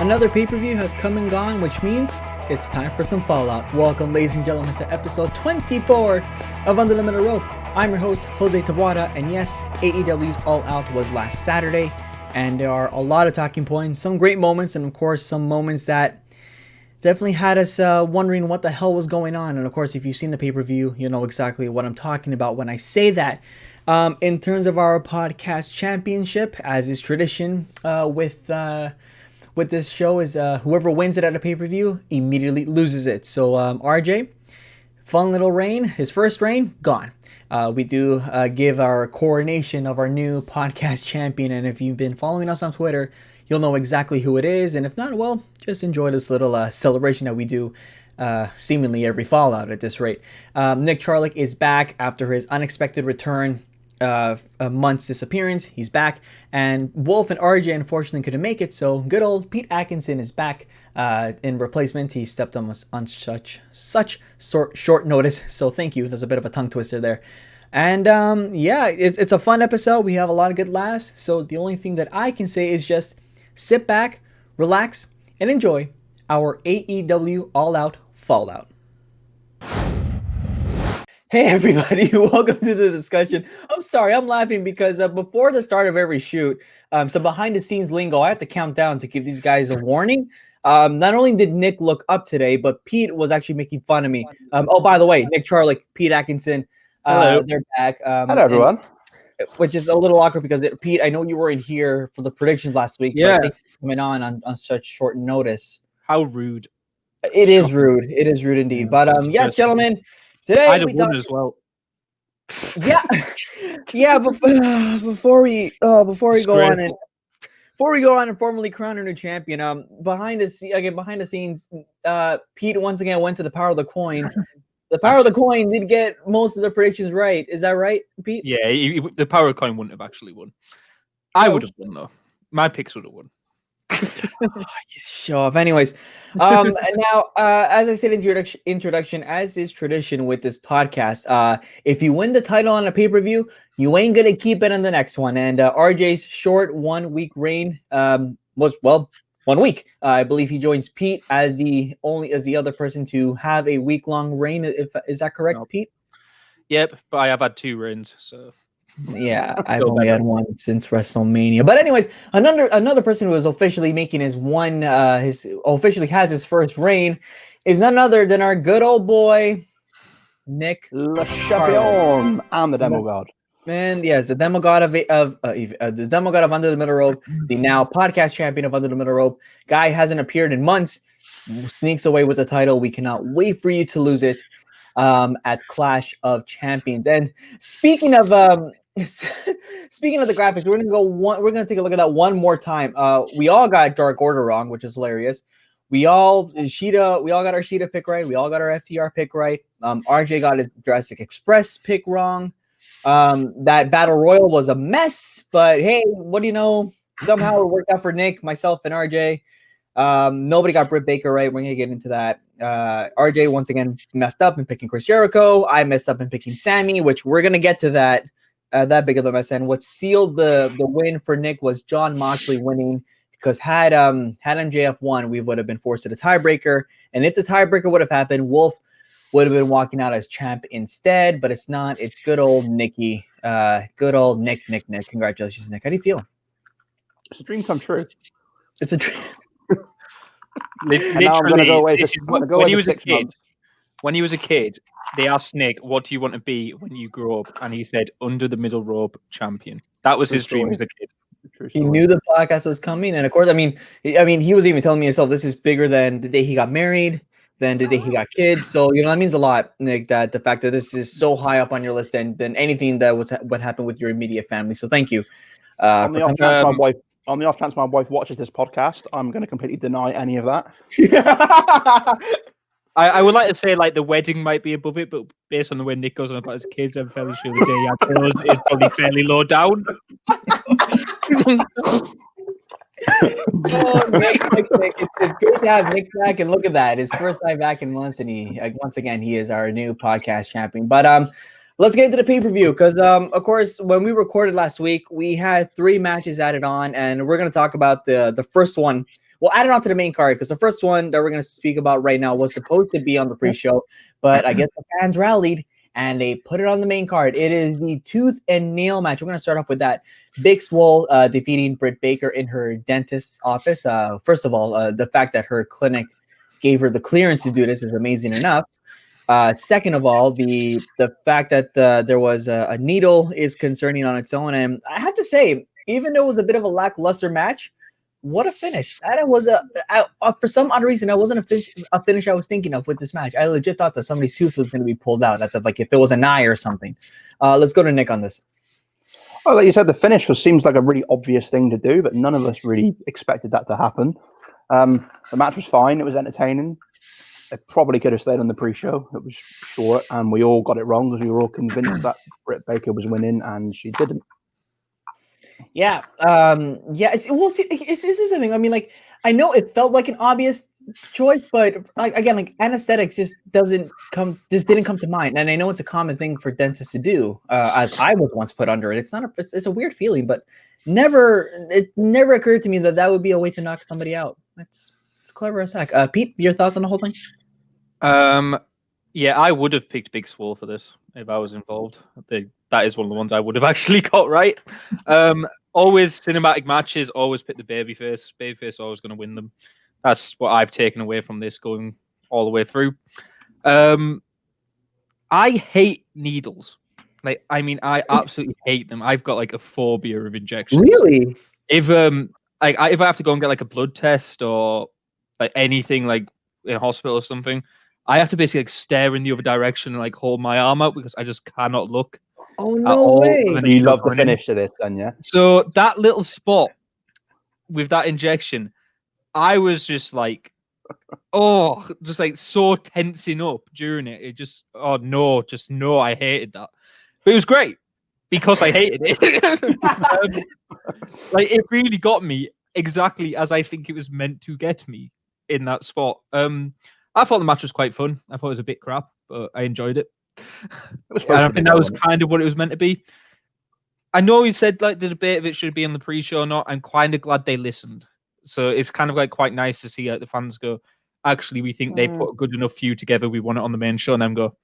Another pay-per-view has come and gone, which means it's time for some Fallout. Welcome, ladies and gentlemen, to episode 24 of Under the Middle Rope. I'm your host, Jose Tabuada, and yes, AEW's All Out was last Saturday, and there are a lot of talking points, some great moments, and of course, some moments that definitely had us wondering what the hell was going on. And of course, if you've seen the pay-per-view, you know exactly what I'm talking about when I say that. In terms of our podcast championship, as is tradition with this show, is whoever wins it at a pay-per-view immediately loses it. So RJ, fun little reign, his first reign, gone. We do give our coronation of our new podcast champion, and if you've been following us on Twitter, you'll know exactly who it is, and if not, well, just enjoy this little celebration that we do seemingly every Fallout at this rate. Nick Charlick is back after his unexpected return, a month's disappearance. He's back, and Wolf and RJ unfortunately couldn't make it, so good old Pete Atkinson is back in replacement. He stepped on us on such short notice, so thank you. There's a bit of a tongue twister there. And yeah, it's a fun episode. We have a lot of good laughs, so the only thing that I can say is just sit back, relax, and enjoy our AEW All Out Fallout. Hey everybody, welcome to the discussion. I'm sorry, I'm laughing because before the start of every shoot, some behind the scenes lingo, I have to count down to give these guys a warning. Not only did Nick look up today, but Pete was actually making fun of me. Oh, by the way, Nick Charlick, Pete Atkinson, they're back. Hello everyone. Which is a little awkward because Pete, I know you weren't here for the predictions last week. Yeah. But thank you for coming on such short notice. How rude. It is rude. It is rude indeed. But yes, gentlemen, today I'd have we won as well. Yeah, yeah. Before we go on and formally crown a new champion, behind the scenes, Pete once again went to the power of the coin. The power of the coin did get most of the predictions right. Is that right, Pete? Yeah, the power of coin wouldn't have actually won. I would have won though. My picks would have won. Show off. Anyways, and now, as I said in the introduction, as is tradition with this podcast, if you win the title on a pay-per-view, you ain't gonna keep it on the next one. And RJ's short 1 week reign was 1 week. I believe he joins Pete as the other person to have a week-long reign. Is that correct, Nope. Pete? Yep, but I have had 2 reigns, so Yeah, I've only had one since WrestleMania. But anyways, another person who is officially making officially has his first reign is none other than our good old boy, Nick Le Champion. I'm the demo god. Man, yes, the demogod of Under the Middle Rope, the now podcast champion of Under the Middle Rope. Guy hasn't appeared in months, sneaks away with the title. We cannot wait for you to lose it at Clash of Champions. And speaking of the graphics, we're gonna take a look at that one more time. We all got Dark Order wrong, which is hilarious. We all got our Sheeta pick right. We all got our FTR pick right. RJ got his Jurassic Express pick wrong. That Battle Royal was a mess, but hey, what do you know? Somehow it worked out for Nick, myself, and RJ. Nobody got Britt Baker right. We're gonna get into that. RJ once again messed up in picking Chris Jericho. I messed up in picking Sammy, which we're gonna get to that big of a mess. And what sealed the win for Nick was Jon Moxley winning, because had MJF won, we would have been forced to the tiebreaker. And if the tiebreaker would have happened, Wolf would have been walking out as champ instead, but it's not. It's good old Nicky. Good old Nick. Congratulations, Nick. How do you feel? It's a dream come true. It's a dream. Literally, now I'm gonna go away when he was a kid, they asked Nick, "What do you want to be when you grow up?" And he said, "Under the Middle Rope champion." That was his dream as a kid. He knew the podcast was coming, and of course, I mean, he was even telling me himself, "This is bigger than the day he got married, than the day he got kids." So that means a lot, Nick. That the fact that this is so high up on your list than anything that what happened with your immediate family. So thank you. On the off chance my wife watches this podcast, I'm going to completely deny any of that. I would like to say like the wedding might be above it, but based on the way Nick goes on about his kids, I'm fairly sure the day he had those is probably fairly low down. Nick. It's great to have Nick back, and look at that. His first time back in months, and once again, he is our new podcast champion. But let's get into the pay-per-view, because of course, when we recorded last week, we had 3 matches added on, and we're going to talk about the first one, we'll add it on to the main card because the first one that we're going to speak about right now was supposed to be on the pre-show, but I guess the fans rallied and they put it on the main card. It is the tooth and nail match. We're going to start off with that. Big Swole defeating Britt Baker in her dentist's office. First of all, the fact that her clinic gave her the clearance to do this is amazing enough. Second of all, the fact that there was a needle is concerning on its own. And I have to say, even though it was a bit of a lackluster match, what a finish. That was for some odd reason, that wasn't a finish I was thinking of with this match. I legit thought that somebody's tooth was going to be pulled out, as if like if it was an eye or something. Let's go to Nick on this. Well, like you said, the finish seems like a really obvious thing to do, but none of us really expected that to happen. The match was fine. It was entertaining. It probably could have stayed on the pre-show. It was short, and we all got it wrong because we were all convinced that Britt Baker was winning, and she didn't. Yeah. We'll see. This is the thing. I mean, like, I know it felt like an obvious choice, but like again, like anesthetics just didn't come to mind. And I know it's a common thing for dentists to do, as I was once put under it. It's a weird feeling, but it never occurred to me that would be a way to knock somebody out. It's clever as heck. Pete, your thoughts on the whole thing? Yeah, I would have picked Big Swole for this if I was involved. That is one of the ones I would have actually got right. Always cinematic matches, always pick the babyface. Babyface always going to win them. That's what I've taken away from this going all the way through. I hate needles. Like, I mean, I absolutely hate them. I've got like a phobia of injections. Really? If I have to go and get like a blood test or like anything like in hospital or something, I have to basically like stare in the other direction and like hold my arm out because I just cannot look. Oh no way! You love the finish to this, then, yeah. So that little spot with that injection, I was just like, just like so tensing up during it. It just, no, I hated that. But it was great because I hated it. Like it really got me exactly as I think it was meant to get me in that spot. I thought the match was quite fun. I thought it was a bit crap, but I enjoyed it. I think that was kind of what it was meant to be. I know we said like the debate of it should be on the pre-show or not. I'm kind of glad they listened. So it's kind of like quite nice to see the fans go, actually, we think they put a good enough feud together. We want it on the main show, and then go,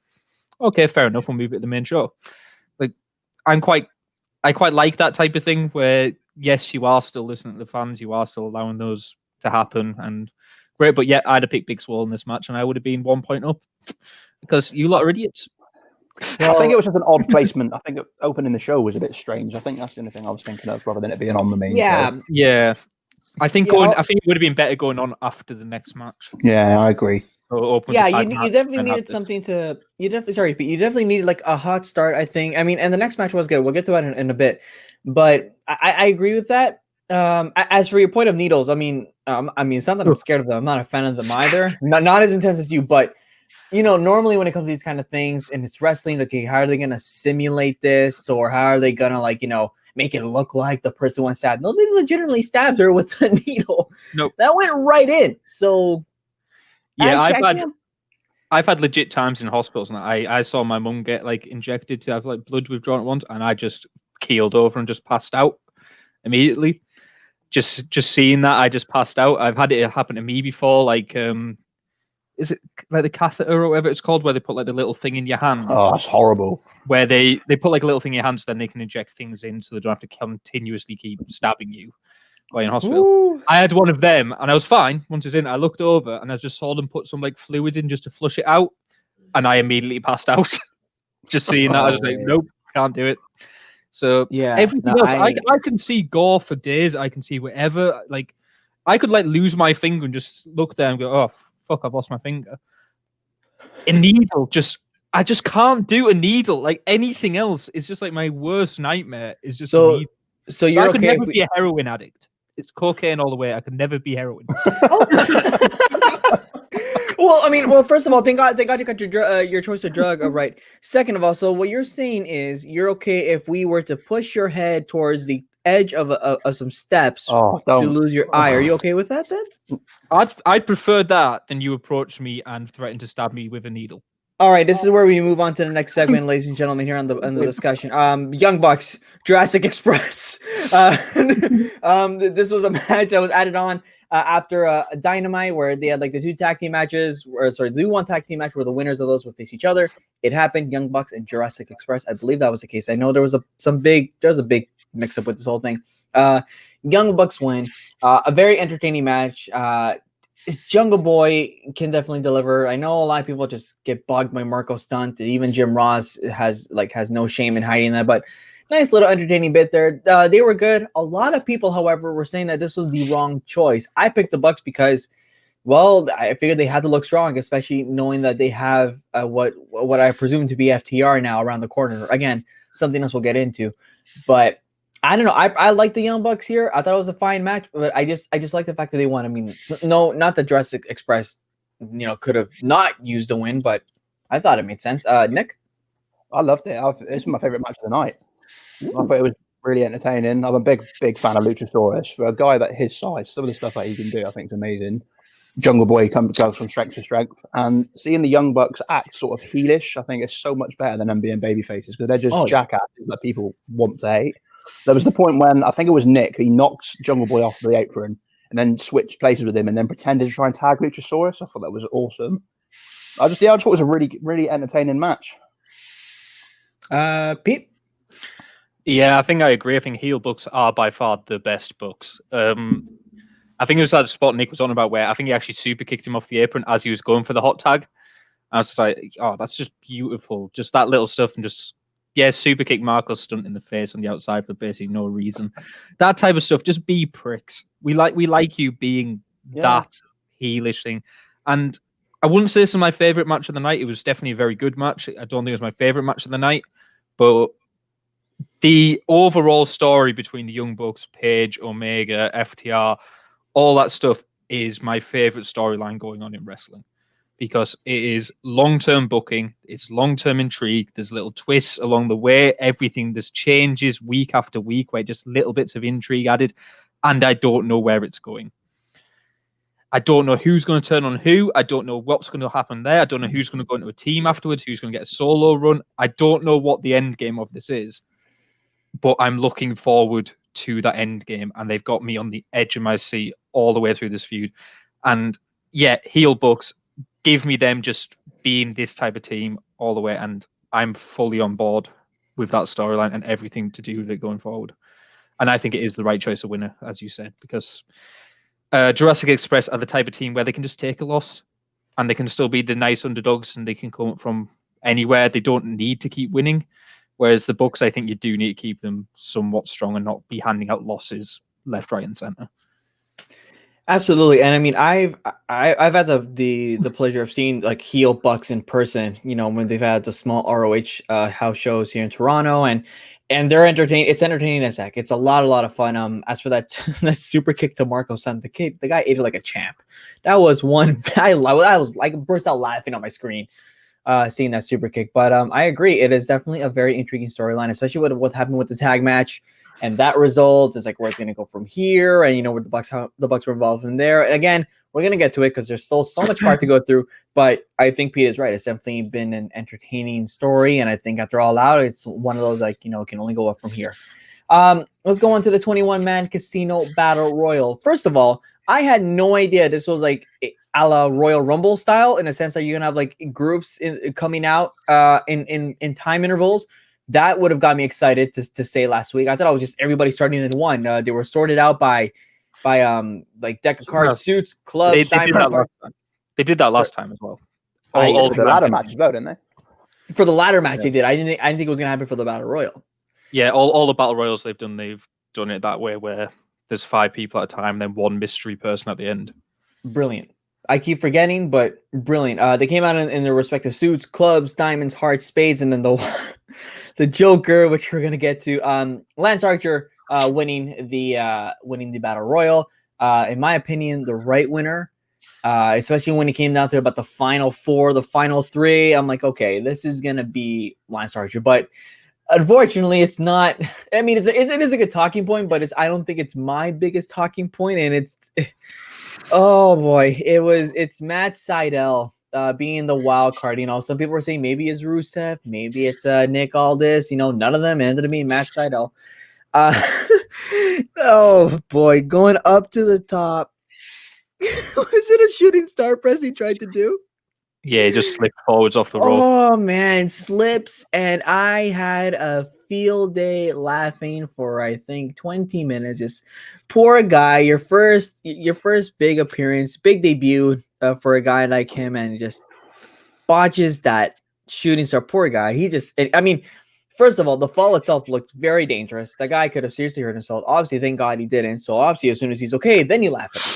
okay, fair enough. We'll move it to the main show. Like I quite like that type of thing where yes, you are still listening to the fans, you are still allowing those to happen, and great. But yeah, I'd have picked Big Swole in this match, and I would have been 1 point up because you lot are idiots. Well, I think it was just an odd placement. I think opening the show was a bit strange. I think that's the only thing I was thinking of, rather than it being on the main show. Yeah. I think it would have been better going on after the next match. Yeah, I agree. You definitely needed something to. You definitely needed like a hot start. I think. I mean, and the next match was good. We'll get to that in a bit, but I agree with that. As for your point of needles, I mean, it's not that I'm scared of them. I'm not a fan of them either. Not as intense as you, but. You know, normally when it comes to these kind of things and it's wrestling, okay, how are they going to simulate this? Or how are they going to, like, you know, make it look like the person was stabbed? No, they legitimately stabbed her with a needle. Nope. That went right in. So, yeah, I've had legit times in hospitals, and I saw my mum get, like, injected to have, like, blood withdrawn at once, and I just keeled over and just passed out immediately. Just seeing that, I just passed out. I've had it happen to me before, like, is it like the catheter or whatever it's called, where they put like the little thing in your hand? Oh, that's horrible. Where they put like a little thing in your hand so then they can inject things in so they don't have to continuously keep stabbing you while you're in hospital. Ooh. I had one of them and I was fine. Once it's in, I looked over and I just saw them put some like fluid in just to flush it out. And I immediately passed out. Just seeing that, I was like, nope, can't do it. So yeah, everything else, I can see gore for days. I can see whatever. Like I could like lose my finger and just look there and go, oh, fuck, I've lost my finger. A needle, I just can't do a needle. Like anything else is just like my worst nightmare. Is just so you're I could never be a heroin addict. It's cocaine all the way. I could never be heroin. Well, first of all, thank God you got your choice of drug right. Second of all, so what you're saying is you're okay if we were to push your head towards the edge of some steps to lose your eye. Are you okay with that then? I'd prefer that than you approach me and threaten to stab me with a needle. All right, this is where we move on to the next segment, ladies and gentlemen, here on the discussion. Young Bucks, Jurassic Express. This was a match that was added on. after a Dynamite where they had like the 2 tag team matches, the 1 tag team match where the winners of those would face each other. It happened. Young Bucks and Jurassic Express. I believe that was the case. I know there was a big mix up with this whole thing. Young Bucks win. A very entertaining match. Jungle Boy can definitely deliver. I know a lot of people just get bugged by Marco Stunt. Even Jim Ross has no shame in hiding that, but nice little entertaining bit there. They were good. A lot of people, however, were saying that this was the wrong choice. I picked the Bucks because, well, I figured they had to look strong, especially knowing that they have what I presume to be FTR now around the corner. Again, something else we'll get into, but I don't know. I like the Young Bucks here. I thought it was a fine match, but I just like the fact that they won. I mean, no, not that Jurassic Express, could have not used a win, but I thought it made sense. Nick, I loved it. It's my favorite match of the night. I thought it was really entertaining. I'm a big fan of Luchasaurus. For a guy that his size, some of the stuff that he can do, I think is amazing. Jungle Boy goes from strength to strength, and seeing the Young Bucks act sort of heelish, I think is so much better than them being baby faces because they're just jackasses that people want to hate. There was the point when I think it was Nick, he knocked Jungle Boy off the apron and then switched places with him and then pretended to try and tag Luchasaurus. I thought that was awesome. I just thought it was a really, really entertaining match. Pete? Yeah, I think I agree. I think heel books are by far the best books. I think it was that spot Nick was on about where I think he actually super kicked him off the apron as he was going for the hot tag. I was just like, oh, that's just beautiful. Just that little stuff and just, yeah, super kick Marco Stunt in the face on the outside for basically no reason. That type of stuff, just be pricks. We like you being that heelish thing. And I wouldn't say this is my favorite match of the night. It was definitely a very good match. I don't think it was my favorite match of the night, but the overall story between the Young Bucks, Page, Omega, FTR, all that stuff is my favorite storyline going on in wrestling because it is long-term booking, it's long-term intrigue, there's little twists along the way, there's changes week after week where just little bits of intrigue added, and I don't know where it's going. I don't know who's going to turn on who. I don't know what's going to happen there. I don't know who's going to go into a team afterwards, who's going to get a solo run. I don't know what the end game of this is, but I'm looking forward to that end game, and they've got me on the edge of my seat all the way through this feud. And yeah, heel books, give me them just being this type of team all the way, and I'm fully on board with that storyline and everything to do with it going forward. And I think it is the right choice of winner, as you said, because Jurassic Express are the type of team where they can just take a loss and they can still be the nice underdogs and they can come from anywhere. They don't need to keep winning. Whereas the Bucks, I think you do need to keep them somewhat strong and not be handing out losses left, right, and center. Absolutely, and I mean, I've had the pleasure of seeing like heel Bucks in person. When they've had the small ROH house shows here in Toronto, and they're entertaining. It's entertaining as heck. It's a lot of fun. As for that that super kick to Marco Stunt, the guy ate it like a champ. That was one. I was like burst out laughing on my screen. Seeing that super kick, but I agree. It is definitely a very intriguing storyline, especially with what happened with the tag match and that result. Is like where it's going to go from here, and where how the Bucks were involved in there. Again, we're going to get to it because there's still so much part to go through. But I think Pete is right. It's definitely been an entertaining story, and I think after all out, it's one of those can only go up from here. Let's go on to the 21-man casino battle royal. First of all, I had no idea this was like a la Royal Rumble style, in a sense that you're gonna have like groups coming out in time intervals. That would have got me excited to say last week. I thought it was just everybody starting in one. They were sorted out by like deck of cards, suits, clubs. They did that last time as well. All the ladder match as well, didn't they? For the ladder match, they did. I didn't think it was gonna happen for the battle royal. Yeah, all the battle royals they've done it that way, where there's 5 people at a time, then one mystery person at the end. Brilliant. I keep forgetting, but brilliant. They came out in their respective suits, clubs, diamonds, hearts, spades, and then the Joker, which we're gonna get to. Lance Archer winning the battle royal. In my opinion, the right winner. Especially when it came down to about the final 4, the final 3. I'm like, okay, this is gonna be Lance Archer, but unfortunately, it's not. I mean, it is a good talking point, but I don't think it's my biggest talking point, and it's. Oh boy, it's Matt Sydal being the wild card. Some people were saying maybe it's Rusev, maybe it's Nick Aldis. None of them ended up being Matt Sydal. Oh boy, going up to the top. Was it a shooting star press he tried to do? Yeah, he just slipped forwards off the rope. Oh man, slips, and I had a field day laughing for I think 20 minutes. Just poor guy, your first big appearance, big debut for a guy like him, and just botches that shooting star. Poor guy. I mean, first of all, the fall itself looked very dangerous. The guy could have seriously hurt himself. Obviously, thank God he didn't. So obviously, as soon as he's okay, then you laugh at him.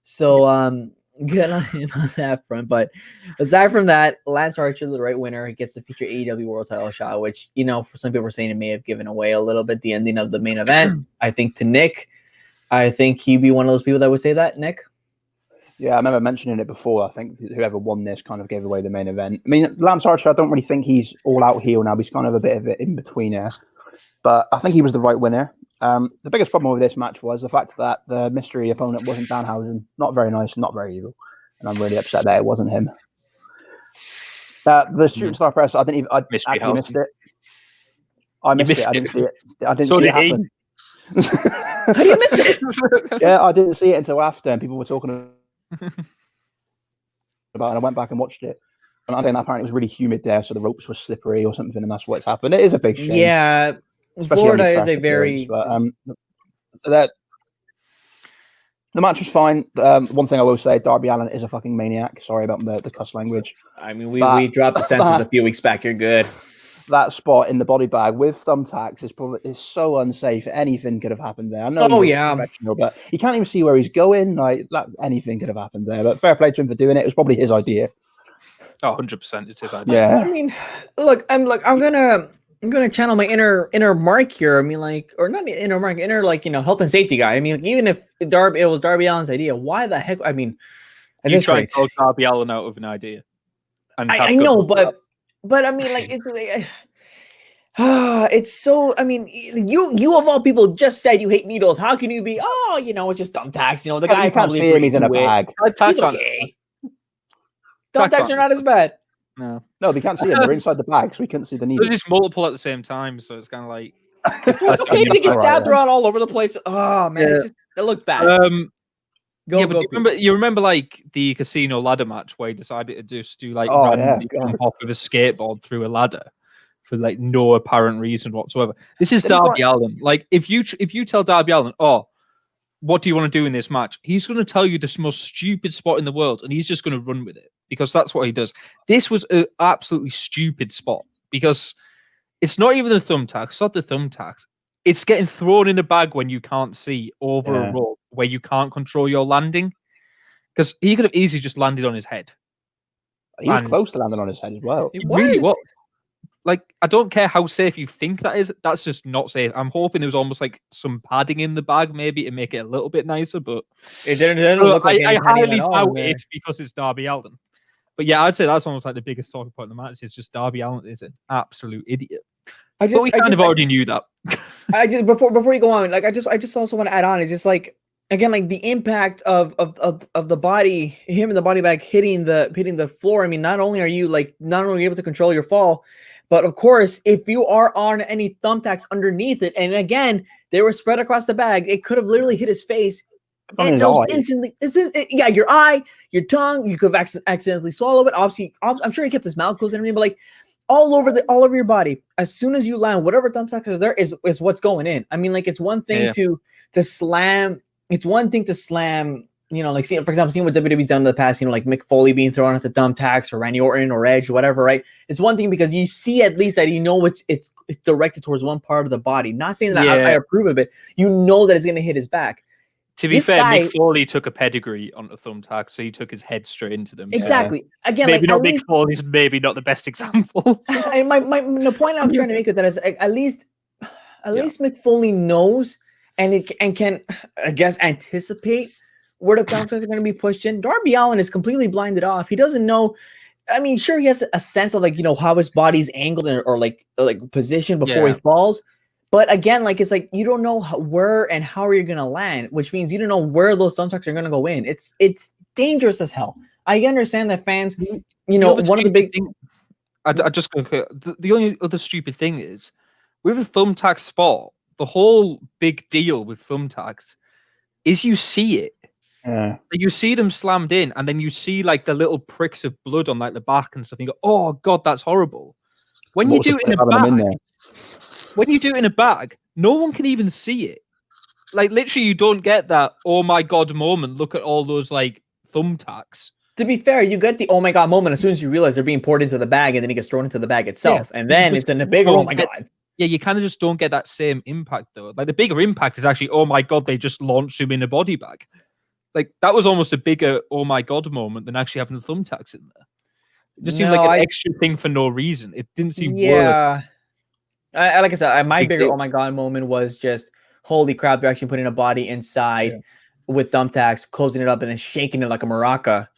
So good on him on that front. But aside from that, Lance Archer, the right winner, he gets the future AEW World Title shot, which for some people are saying it may have given away a little bit the ending of the main event. I think to Nick, I think he'd be one of those people that would say that. Nick. Yeah, I remember mentioning it before. I think whoever won this kind of gave away the main event. I mean, Lance Archer, I don't really think he's all out heel now. He's kind of a bit of an in-betweener. But I think he was the right winner. The biggest problem with this match was the fact that the mystery opponent wasn't Danhausen. Not very nice, not very evil. And I'm really upset that it wasn't him. The shooting star press, I actually missed it. I missed it. I didn't see it. I didn't see it happen. How do you miss it? Yeah, I didn't see it until after, and people were talking about it, and I went back and watched it. And I think apparently it was really humid there, so the ropes were slippery or something, and that's what's happened. It is a big shame. Yeah, Florida is a very. But the match was fine. One thing I will say, Darby Allin is a fucking maniac. Sorry about the cuss language. I mean, we dropped the censors a few weeks back. You're good. That spot in the body bag with thumbtacks is so unsafe. Anything could have happened there. I know. But you can't even see where he's going. Like anything could have happened there. But fair play to him for doing it. It was probably his idea. Oh, 100%, it's his idea. Yeah. I mean, I'm gonna channel my inner Mark here. I mean, or not inner Mark, health and safety guy. I mean, even if it was Darby Allin's idea, why the heck? I mean, you try to talk Darby Allin out of an idea. I know, but I mean, it's so. I mean, you of all people just said you hate needles. How can you be? Oh, it's just thumbtacks. The guy can't see him. He's in a bag. He's okay. Thumbtacks are not as bad. No, they can't see him. They're inside the bag, so we couldn't see the needles. There's just multiple at the same time, so it's kind of like. It's okay to get stabbed around all over the place. Oh man, it looked bad. You remember like the casino ladder match where he decided to just do like jump off with a skateboard through a ladder for like no apparent reason whatsoever. This is Darby Allin. Like if you tell Darby Allin, oh, what do you want to do in this match? He's going to tell you the most stupid spot in the world, and he's just going to run with it because that's what he does. This was an absolutely stupid spot because it's not even the thumbtacks. It's not the thumbtacks. It's getting thrown in a bag when you can't see over a rope where you can't control your landing. Because he could have easily just landed on his head. He was close to landing on his head as well. It really was. Like, I don't care how safe you think that is. That's just not safe. I'm hoping there was almost like some padding in the bag, maybe to make it a little bit nicer. But it didn't look like I highly doubt it because it's Darby Allin. But yeah, I'd say that's almost like the biggest talking point in the match. It's just Darby Allin is an absolute idiot. But we already knew that. I just before you go on, like I just also want to add on. It's just like again, like the impact of the body, him in the body bag hitting the floor. I mean, not only are you able to control your fall, but of course, if you are on any thumbtacks underneath it, and again, they were spread across the bag, it could have literally hit his face. And those instantly, your eye, your tongue, you could have accidentally swallow it. Obviously, I'm sure he kept his mouth closed and everything, but like all over your body, as soon as you land, whatever thumbtacks are there is what's going in. I mean, like it's one thing to slam. It's one thing to slam. Like for example, seeing what WWE's done in the past. Like Mick Foley being thrown into thumbtacks or Randy Orton or Edge, or whatever. Right? It's one thing because you see at least that it's directed towards one part of the body. Not saying that I approve of it. You know that it's going to hit his back. To be fair, Mick Foley took a pedigree on the thumbtack, so he took his head straight into them. Exactly. Yeah. Again, maybe not Mick Foley's maybe not the best example. And the point I'm trying to make with that is at least Mick Foley knows and can I guess anticipate where the thumbtacks are going to be pushed in. Darby Allin is completely blinded off. He doesn't know. I mean, sure, he has a sense of how his body's angled or like positioned before he falls. But again, it's like you don't know where and how you're gonna land, which means you don't know where those thumbtacks are gonna go in. It's dangerous as hell. I understand that fans, one of the big things. The only other stupid thing is with a thumbtack spot. The whole big deal with thumbtacks is you see it. Yeah. Like, you see them slammed in, and then you see like the little pricks of blood on like the back and stuff. And you go, "Oh God, that's horrible." When So you what was the do it point in of a having them in bag, there? when you do it in a bag, no one can even see it. Like, literally, you don't get that "oh my God" moment. Look at all those like thumbtacks. To be fair, you get the oh my God moment as soon as you realize they're being poured into the bag, and then it gets thrown into the bag itself, and then it's in a bigger oh my God. Yeah, you kind of just don't get that same impact though. Like, the bigger impact is actually, oh my God, they just launched him in a body bag. Like, that was almost a bigger oh my God moment than actually having the thumbtacks in there. It just seemed like an extra thing for no reason. It didn't seem worth. Yeah. Like I said, my Big bigger deal. oh my God moment was just holy crap, they're actually putting a body inside with thumbtacks, closing it up, and then shaking it like a maraca,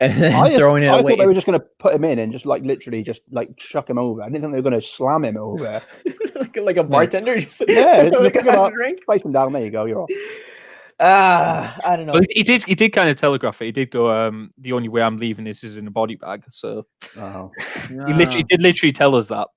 and then throwing it away. I thought they were just going to put him in and just like literally just like chuck him over. I didn't think they were going to slam him over. like a bartender. Just, yeah, like a drink. Place him down. There you go. You're off. I don't know. Well, he did kind of telegraph it. He did go, the only way I'm leaving this is in a body bag. So he did literally tell us that.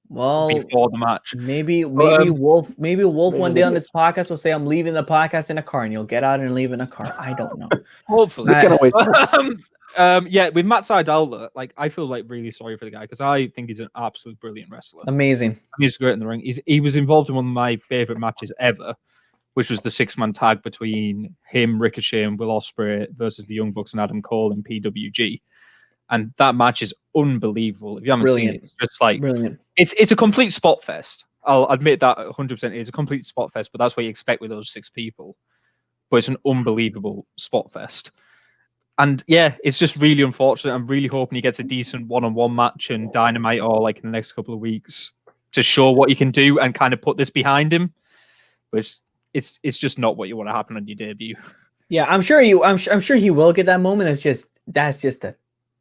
Well, before the match. Maybe Wolf one day on this podcast will say, "I'm leaving the podcast in a car," and you'll get out and leave in a car. I don't know. Hopefully. Yeah, with Matt Sydal, like, I feel like really sorry for the guy because I think he's an absolute brilliant wrestler. Amazing. He's great in the ring. He was involved in one of my favorite matches ever, which was the 6-man tag between him, Ricochet, and Will Ospreay versus the Young Bucks and Adam Cole in PWG. And that match is unbelievable. If you haven't seen it, it's just like brilliant. It's a complete spot fest. I'll admit that 100%. It is a complete spot fest, but that's what you expect with those 6 people. But it's an unbelievable spot fest. And yeah, it's just really unfortunate. I'm really hoping he gets a decent one-on-one match in Dynamite or like in the next couple of weeks to show what he can do and kind of put this behind him. But it's just not what you want to happen on your debut. Yeah, I'm sure he will get that moment. That's just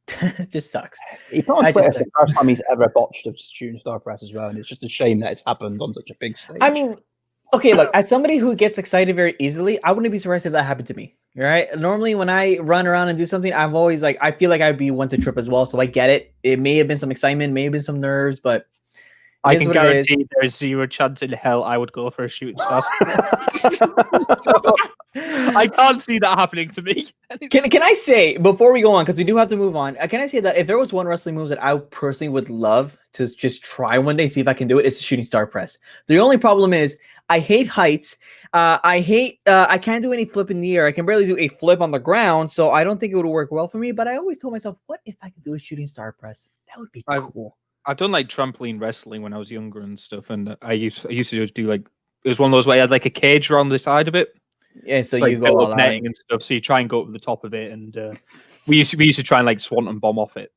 it just sucks. He put on Twitter, it's the first time he's ever botched a shooting star press as well, and it's just a shame that it's happened on such a big stage. I mean, okay, look, as somebody who gets excited very easily, I wouldn't be surprised if that happened to me. Right? Normally, when I run around and do something, I'm always like, I feel like I'd be one to trip as well. So I get it. It may have been some excitement, may have been some nerves, but I can guarantee there's zero chance in hell I would go for a shooting star. I can't see that happening to me. Can I say, before we go on, because we do have to move on, can I say that if there was one wrestling move that I personally would love to just try one day, see if I can do it, it's a shooting star press. The only problem is I hate heights. I can't do any flip in the air. I can barely do a flip on the ground, so I don't think it would work well for me. But I always told myself, what if I could do a shooting star press? That would be cool. I've done like trampoline wrestling when I was younger and stuff, and I used to do like, it was one of those where I had like a cage around the side of it. Yeah, so you go all netting and stuff. So you try and go over the top of it, and we used to try and like swanton bomb off it.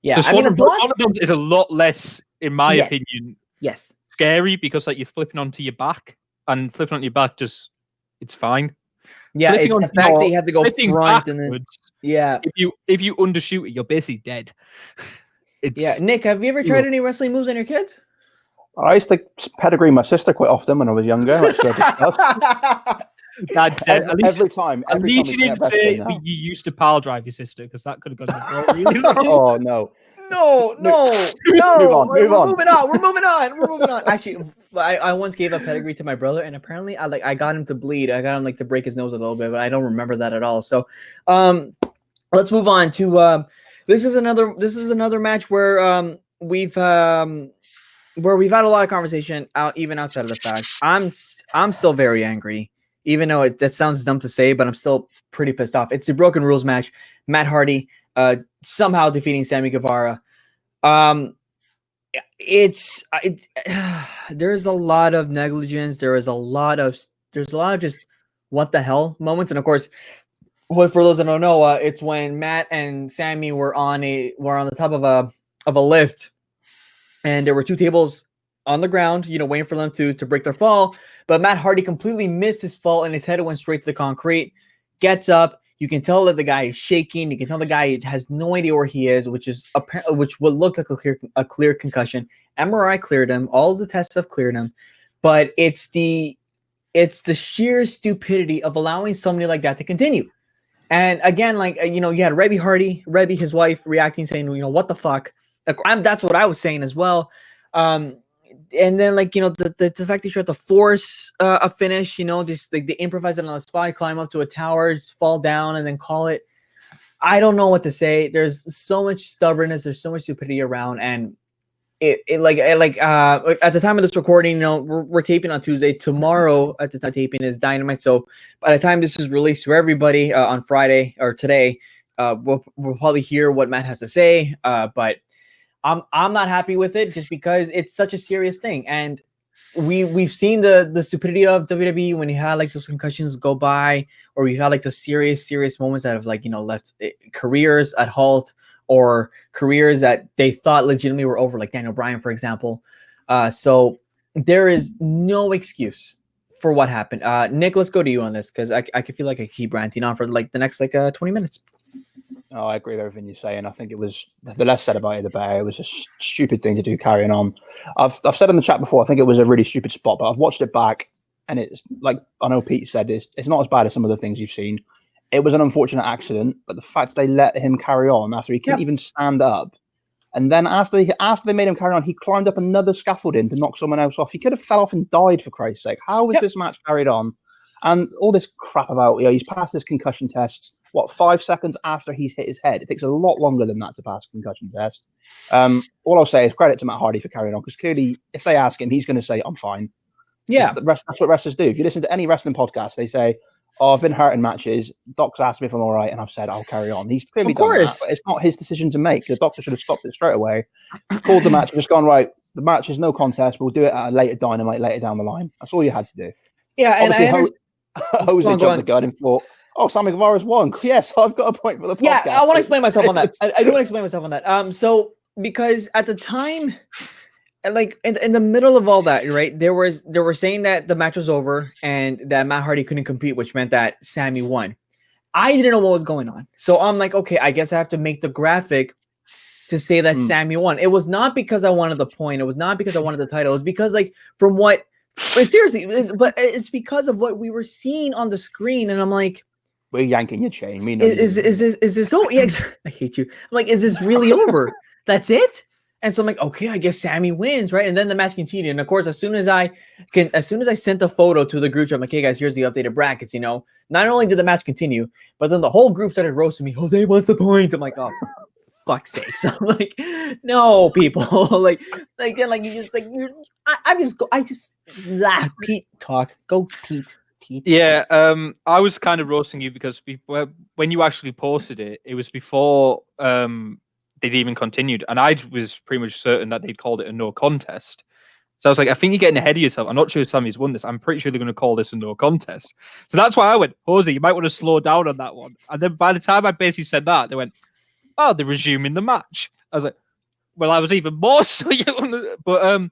Yeah, so swanton bomb is a lot less, in my opinion, scary because like you're flipping onto your back, and flipping onto your back it's fine. Yeah, it's the fact that you have to go front and then if you undershoot it, you're basically dead. Nick, have you ever tried any wrestling moves on your kids? I used to pedigree my sister quite often when I was younger. Every time you didn't say you used to pile drive your sister, because that could have gone really wrong. Oh no. No. Move on. We're moving on. Actually, I once gave a pedigree to my brother, and apparently I got him to bleed. I got him to break his nose a little bit, but I don't remember that at all. So, let's move on to this is another match where we've had a lot of conversation even outside of the fact. I'm still very angry, even though that sounds dumb to say, but I'm still pretty pissed off. It's the Broken Rules match. Matt Hardy somehow defeating Sammy Guevara. There's a lot of negligence. There's a lot of just what the hell moments, and of course, for those that don't know, it's when Matt and Sammy were on the top of a lift, and there were 2 tables on the ground, waiting for them to break their fall. But Matt Hardy completely missed his fall, and his head went straight to the concrete. Gets up. You can tell that the guy is shaking. You can tell the guy has no idea where he is, which would look like a clear concussion. MRI cleared him. All the tests have cleared him. But it's the sheer stupidity of allowing somebody like that to continue. And again, you had Rebby, his wife, reacting, saying, what the fuck? That's what I was saying as well. and then like the fact that you have to force a finish, just like they improvise it on the spot, climb up to a tower, just fall down, and then call it. I don't know what to say. There's so much stubbornness. There's so much stupidity around, and at the time of this recording, we're taping on Tuesday. Tomorrow at the time of taping is Dynamite. So by the time this is released to everybody on Friday or today, we'll probably hear what Matt has to say. But I'm not happy with it just because it's such a serious thing, and we've seen the stupidity of WWE when you had like those concussions go by, or you had like those serious moments that have like left careers at halt, or careers that they thought legitimately were over, like Daniel Bryan, for example. So there is no excuse for what happened. Nick, let's go to you on this because I can feel like I keep ranting on for like the next 20 minutes. Oh, I agree with everything you're saying. I think it was the less said about it, the better. It was a stupid thing to do carrying on. I've said in the chat before, I think it was a really stupid spot, but I've watched it back, and it's like I know Pete said, it's not as bad as some of the things you've seen. It was an unfortunate accident, but the fact they let him carry on after he couldn't even stand up, and then after they made him carry on, he climbed up another scaffolding to knock someone else off. He could have fell off and died, for Christ's sake. How was this match carried on? And all this crap about he's passed his concussion tests. 5 seconds after he's hit his head? It takes a lot longer than that to pass a concussion test. All I'll say is credit to Matt Hardy for carrying on, because clearly, if they ask him, he's going to say, "I'm fine." Yeah, that's what wrestlers do. If you listen to any wrestling podcast, they say, "Oh, I've been hurt in matches. Doc's asked me if I'm all right, and I've said I'll carry on." He's clearly done that, but it's not his decision to make. The doctor should have stopped it straight away, called the match, and just gone, right, the match is no contest. We'll do it at a later Dynamite later down the line. That's all you had to do. Yeah, and obviously, Jose jumped the gun and thought, "Oh, Sammy Guevara's won." Yes, I've got a point for the podcast. Yeah, I want to explain myself on that. I do want to explain myself on that. So because at the time, like in the middle of all that, right, they were saying that the match was over and that Matt Hardy couldn't compete, which meant that Sammy won. I didn't know what was going on, so I'm like, okay, I guess I have to make the graphic to say that Sammy won. It was not because I wanted the point. It was not because I wanted the title. It was because seriously, but it's because of what we were seeing on the screen, and I'm like, we're yanking your chain. Is this? Oh, yeah, I hate you. I'm like, is this really over? That's it? And so I'm like, okay, I guess Sammy wins, right? And then the match continued. And of course, as soon as I sent a photo to the group chat, I'm like, hey guys, here's the updated brackets. Not only did the match continue, but then the whole group started roasting me. Jose, what's the point? I'm like, oh, for fuck's sake. So I'm like, no, people, I just laugh. Pete, talk. Go, Pete. Yeah, I was kind of roasting you because when you actually posted it, it was before they'd even continued, and I was pretty much certain that they'd called it a no contest. So I was like, I think you're getting ahead of yourself. I'm not sure Sammy's won this. I'm pretty sure they're going to call this a no contest. So that's why I went, Jose, you might want to slow down on that one. And then by the time I basically said that, they went, oh, they're resuming the match. I was like, well, I was even more so. But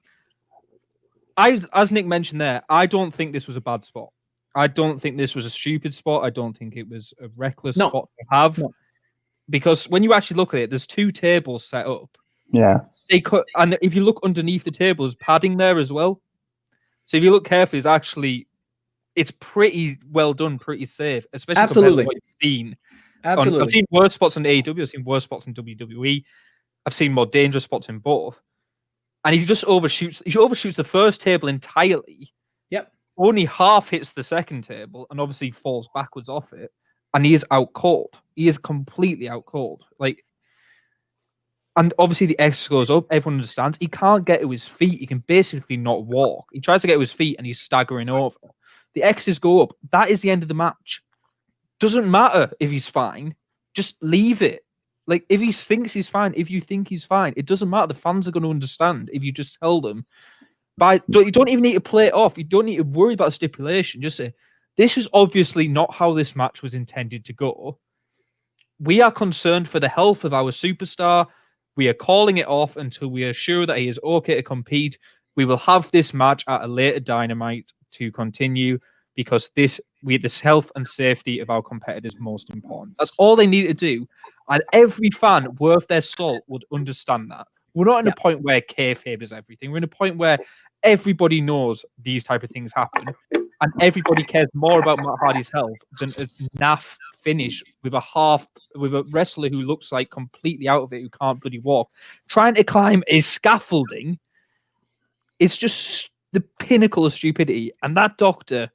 as Nick mentioned there, I don't think this was a bad spot. I don't think this was a stupid spot. I don't think it was a reckless spot to have. No. Because when you actually look at it, there's 2 tables set up. Yeah. And if you look underneath the table, there's padding there as well. So if you look carefully, it's pretty well done, pretty safe, especially compared to what you've seen. Absolutely. I've seen worse spots in AEW. I've seen worse spots in WWE. I've seen more dangerous spots in both. And he just overshoots. He overshoots the first table entirely. Yep. Only half hits the second table, and obviously falls backwards off it. And he is out cold. He is completely out cold. And obviously the X goes up. Everyone understands. He can't get to his feet. He can basically not walk. He tries to get to his feet, and he's staggering over. The X's go up. That is the end of the match. Doesn't matter if he's fine. Just leave it. If he thinks he's fine, if you think he's fine, it doesn't matter. The fans are going to understand if you just tell them. You don't even need to play it off. You don't need to worry about a stipulation. Just say, this is obviously not how this match was intended to go. We are concerned for the health of our superstar. We are calling it off until we are sure that he is okay to compete. We will have this match at a later Dynamite to continue because this health and safety of our competitors is most important. That's all they need to do. And every fan worth their salt would understand that. We're not in a point where kayfabe is everything. We're in a point where everybody knows these type of things happen. And everybody cares more about Matt Hardy's health than a naff finish with a wrestler who looks like completely out of it, who can't bloody walk, trying to climb a scaffolding It's just the pinnacle of stupidity, and that doctor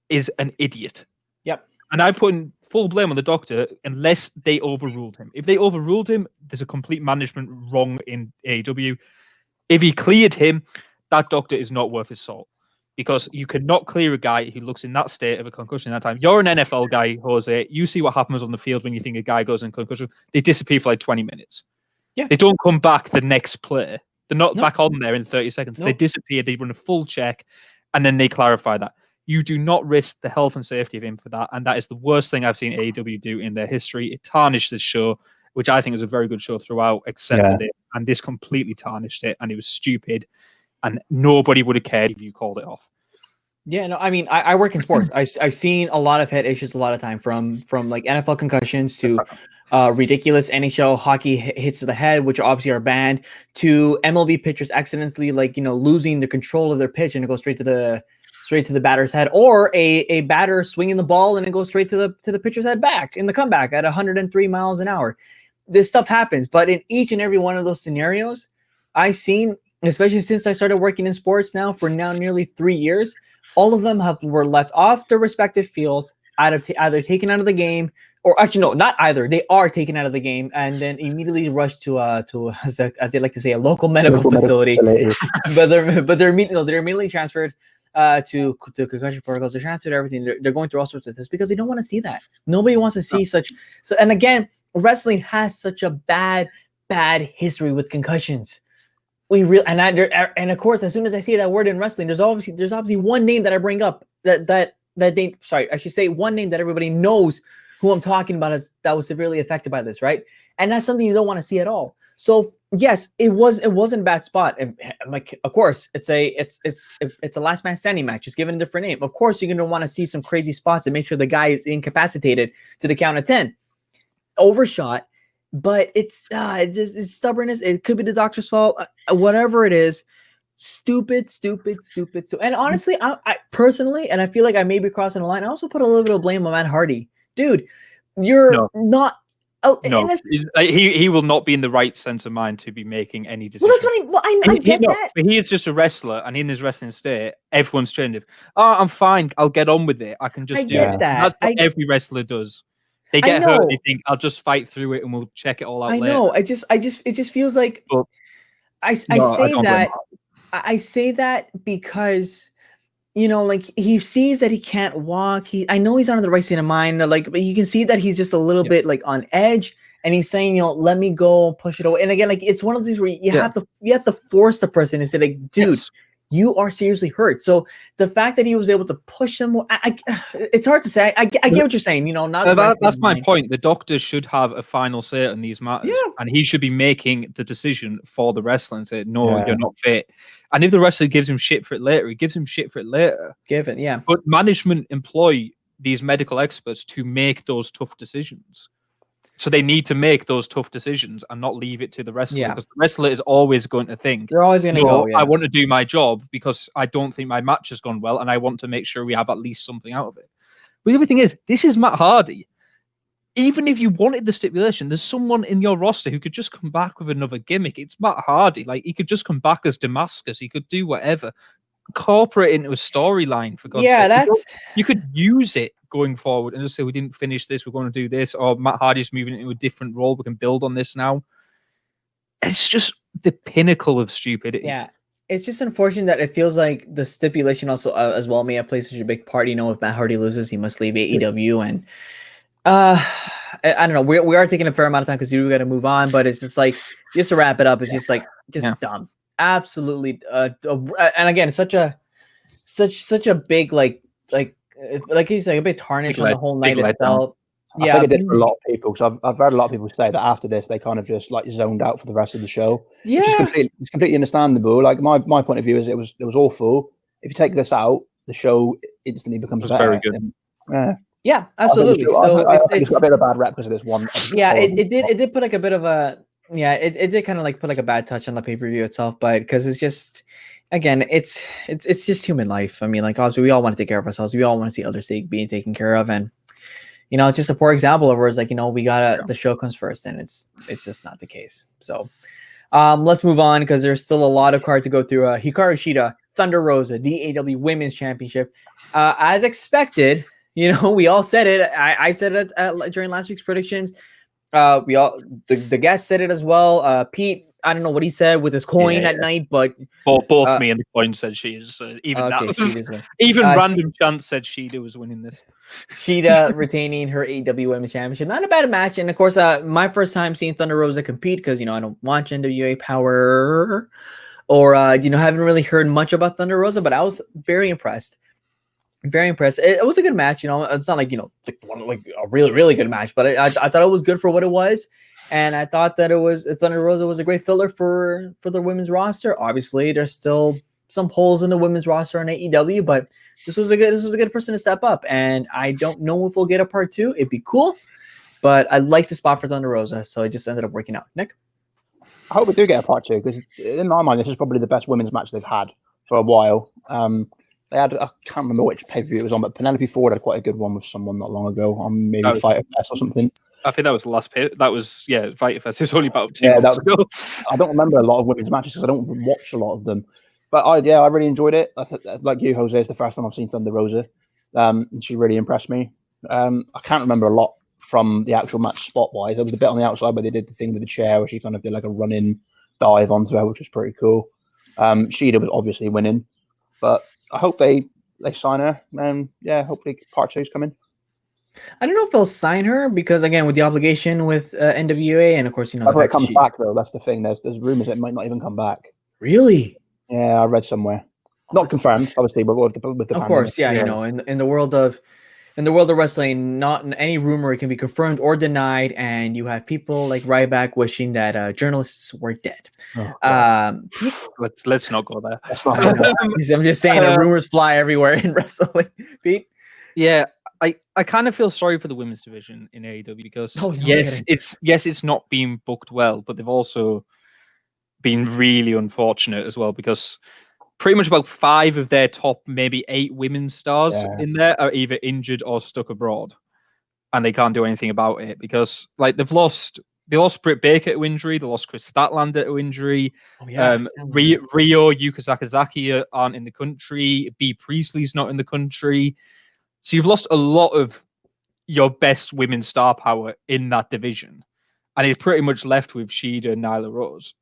is an idiot. Yep. And I put in full blame on the doctor unless they overruled him. If they overruled him, there's a complete management wrong in AEW. If he cleared him, that doctor is not worth his salt. Because you cannot clear a guy who looks in that state of a concussion at that time. You're an NFL guy, Jose. You see what happens on the field when you think a guy goes in concussion. They disappear for like 20 minutes. Yeah. They don't come back the next play. They're not back on there in 30 seconds. Nope. They disappear. They run a full check, and then they clarify that. You do not risk the health and safety of him for that. And that is the worst thing I've seen AEW do in their history. It tarnished this show, which I think is a very good show throughout, except for this. And this completely tarnished it. And it was stupid. And nobody would have cared if you called it off. Yeah, no, I mean, I work in sports. I've seen a lot of head issues a lot of time, from like NFL concussions to ridiculous NHL hockey hits to the head, which obviously are banned, to MLB pitchers accidentally, like, losing the control of their pitch and it goes straight to the batter's head, or a batter swinging the ball and it goes straight to the pitcher's head back in the comeback at 103 miles an hour. This stuff happens, but in each and every one of those scenarios, I've seen, especially since I started working in sports now for nearly 3 years, all of them were left off their respective fields, either taken out of the game, or actually no, not either. They are taken out of the game and then immediately rushed to as they like to say, a local medical facility. but they're immediately transferred to concussion protocols. They're transferred to everything. They're going through all sorts of this because they don't want to see that. Nobody wants to see such. So, and again, wrestling has such a bad history with concussions. And of course, as soon as I see that word in wrestling, there's obviously one name that I bring up that name. Sorry, I should say one name that everybody knows who I'm talking about that was severely affected by this, right? And that's something you don't want to see at all. So yes, it wasn't a bad spot. And like, of course, it's a last man standing match. It's given a different name. Of course, you're gonna want to see some crazy spots and make sure the guy is incapacitated to the count of 10. Overshot. But it's stubbornness. It could be the doctor's fault. Whatever it is, stupid. So, and honestly, I personally, and I feel like I may be crossing the line, I also put a little bit of blame on Matt Hardy. Dude, you're not. No, he will not be in the right sense of mind to be making any decisions. Well, that's what I get that. But he is just a wrestler, and in his wrestling state, everyone's trained him. Oh, I'm fine. I'll get on with it. I can just do it. That's what every wrestler does. They get hurt. They think I'll just fight through it, and we'll check it all out. I know. It just feels like I say that because like he sees that he can't walk. I know he's not in the right state of mind. But you can see that he's just a little bit like on edge, and he's saying, let me go, push it away. And again, like it's one of these where you have to force the person and say, like, dude. Yes. You are seriously hurt. So the fact that he was able to push them, it's hard to say. I get what you're saying. That's my point. The doctor should have a final say on these matters, and he should be making the decision for the wrestler and say, "No, you're not fit." And if the wrestler gives him shit for it later, he gives him shit for it later. But management employ these medical experts to make those tough decisions. So they need to make those tough decisions and not leave it to the wrestler, because the wrestler is always going to think, they're always going to go, I want to do my job because I don't think my match has gone well and I want to make sure we have at least something out of it. But the other thing is, this is Matt Hardy. Even if you wanted the stipulation, there's someone in your roster who could just come back with another gimmick. It's Matt Hardy. Like, he could just come back as Damascus. He could do whatever. Incorporate into a storyline, for God's sake. You could use it going forward and just say, we didn't finish this, we're going to do this, or Matt Hardy's moving into a different role, we can build on this now. It's just the pinnacle of stupidity. Yeah, it's just unfortunate that it feels like the stipulation also as well may have played such a big part. If Matt Hardy loses, he must leave AEW, and I don't know, we are taking a fair amount of time because we got to move on, but it's just like, just to wrap it up, it's just like dumb, absolutely. And again, such a big like you say, a bit tarnished on the whole night itself. I think it did for a lot of people, because I've heard a lot of people say that after this they kind of just like zoned out for the rest of the show. Yeah, it's completely understandable. Like my point of view is it was awful. If you take this out, the show instantly becomes better. Very good. Yeah, absolutely. I think it's got a bit of a bad rep because of this one. Yeah, it did put like a bit of a it did kind of like put like a bad touch on the pay-per-view itself, but because it's just. Again, it's just human life. I mean, like, obviously, we all want to take care of ourselves. We all want to see others being taken care of, and it's just a poor example of where it's like, we gotta the show comes first, and it's just not the case. So, Let's move on because there's still a lot of cards to go through. Hikaru Shida, Thunder Rosa, DAW Women's Championship. As expected, we all said it. I said it during last week's predictions. We all the guest said it as well. Pete, I don't know what he said with his coin at night, but both me and the coin said Sheeta. Even okay, that Shida's win. even random chance said Sheeta was winning this. Shida retaining her AEW Women's Championship. Not a bad match, and of course, my first time seeing Thunder Rosa compete because I don't watch NWA Power, or haven't really heard much about Thunder Rosa, but I was very impressed. Very impressed. It was a good match. It's not like like a really really good match, but I thought it was good for what it was, and I thought that Thunder Rosa was a great filler for the women's roster. Obviously, there's still some holes in the women's roster on AEW, but this was a good person to step up, and I don't know if we'll get a part 2. It'd be cool, but I like the spot for Thunder Rosa, so it just ended up working out. Nick, I hope we do get a part 2 because in my mind, this is probably the best women's match they've had for a while. They had, I can't remember which pay-per-view it was on, but Penelope Ford had quite a good one with someone not long ago on maybe Fighter Fest or something. I think that was the last pay. That was Fighter Fest. It was only about 2 months ago. I don't remember a lot of women's matches because I don't watch a lot of them. But I really enjoyed it. Like you, Jose, it's the first time I've seen Thunder Rosa. And she really impressed me. I can't remember a lot from the actual match spot-wise. There was the bit on the outside where they did the thing with the chair where she kind of did like a run-in dive onto her, which was pretty cool. Shida was obviously winning. But I hope they sign her. And hopefully part 2's coming. I don't know if they'll sign her because, again, with the obligation with NWA, and of course, Whether it comes back, though, that's the thing. There's rumors it might not even come back. Really? Yeah, I read somewhere. Not confirmed, obviously, but with the of pandemic, course, in the world of wrestling, not in any rumor can be confirmed or denied, and you have people like Ryback wishing that journalists were dead. Let's not go there. I'm just saying that rumors fly everywhere in wrestling. Pete? Yeah, I kind of feel sorry for the women's division in AEW because it's not being booked well, but they've also been really unfortunate as well because pretty much about 5 of their top maybe 8 women's stars in there are either injured or stuck abroad, and they can't do anything about it because they lost Britt Baker to injury, they lost Chris Statlander to injury. Rio, Yuka Sakazaki aren't in the country. B Priestley's not in the country, so you've lost a lot of your best women's star power in that division, and it's pretty much left with Shida and Nyla Rose.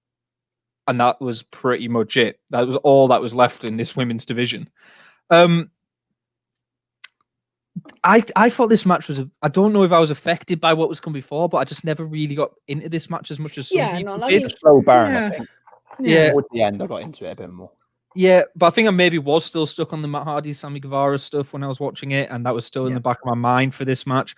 And that was pretty much it. That was all that was left in this women's division. I thought this match was. I don't know if I was affected by what was come before, but I just never really got into this match as much as some people did. It's a slow burn, I think. Towards the end, I got into it a bit more. Yeah, but I think I maybe was still stuck on the Matt Hardy, Sammy Guevara stuff when I was watching it, and that was still in the back of my mind for this match.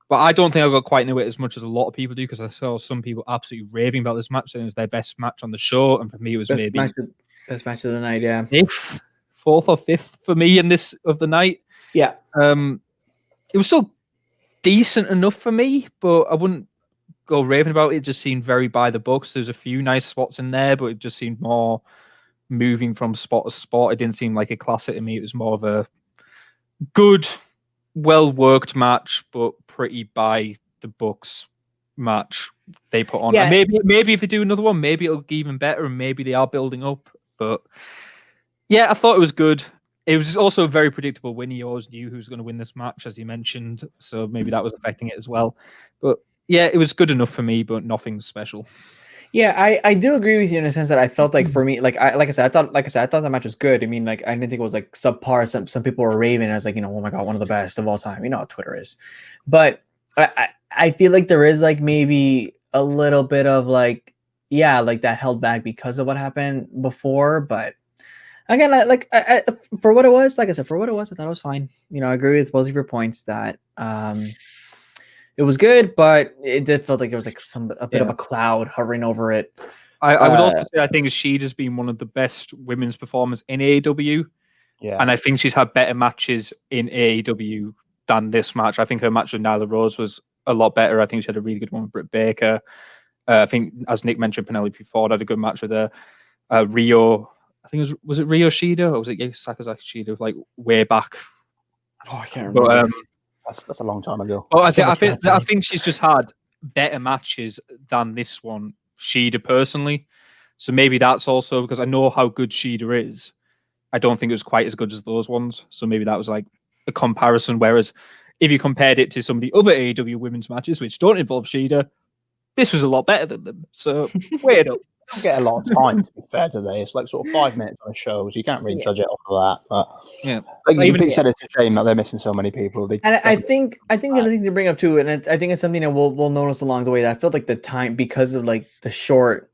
But I don't think I got quite into it as much as a lot of people do because I saw some people absolutely raving about this match, saying it was their best match on the show, and for me, it was best match of the night. Yeah, 4th or 5th for me in this of the night. Yeah, it was still decent enough for me, but I wouldn't go raving about it. It just seemed very by the books. There's a few nice spots in there, but it just seemed more moving from spot to spot. It didn't seem like a classic to me. It was more of a good, well-worked match, but pretty by the books match they put on. And maybe if they do another one, maybe it'll be even better, and maybe they are building up. But yeah, I thought it was good. It was also a very predictable win. He always knew who was going to win this match, as he mentioned, so maybe that was affecting it as well. But yeah, it was good enough for me, but nothing special. Yeah, I do agree with you in a sense that I felt like for me, I thought the match was good. I mean, I didn't think it was subpar. Some people were raving as oh my god, one of the best of all time. You know how Twitter is, but I feel like there is maybe a little bit of that held back because of what happened before. But again, for what it was, I thought it was fine. I agree with both of your points that it was good, but it did feel like there was a bit of a cloud hovering over it. I would also say I think Shida's been one of the best women's performers in AEW. Yeah. And I think she's had better matches in AEW than this match. I think her match with Nyla Rose was a lot better. I think she had a really good one with Britt Baker. I think, as Nick mentioned, Penelope Ford had a good match with her. Rio, I think was it Rio Shida or was it Sakazaki Shida? Way back. Oh, I can't remember. But, that's a long time ago. Well, I think she's just had better matches than this one, Shida personally. So maybe that's also because I know how good Shida is. I don't think it was quite as good as those ones. So maybe that was like a comparison. Whereas if you compared it to some of the other AEW women's matches, which don't involve Shida, this was a lot better than them. So weird up. They don't get a lot of time, to be fair, do they? It's like sort of 5 minutes on a show, so you can't really judge it off of that. But Yeah, like you said, it's a shame that they're missing so many people. And I think the other thing to bring up too, and I think it's something that we'll notice along the way, that I felt like the time, because of like the short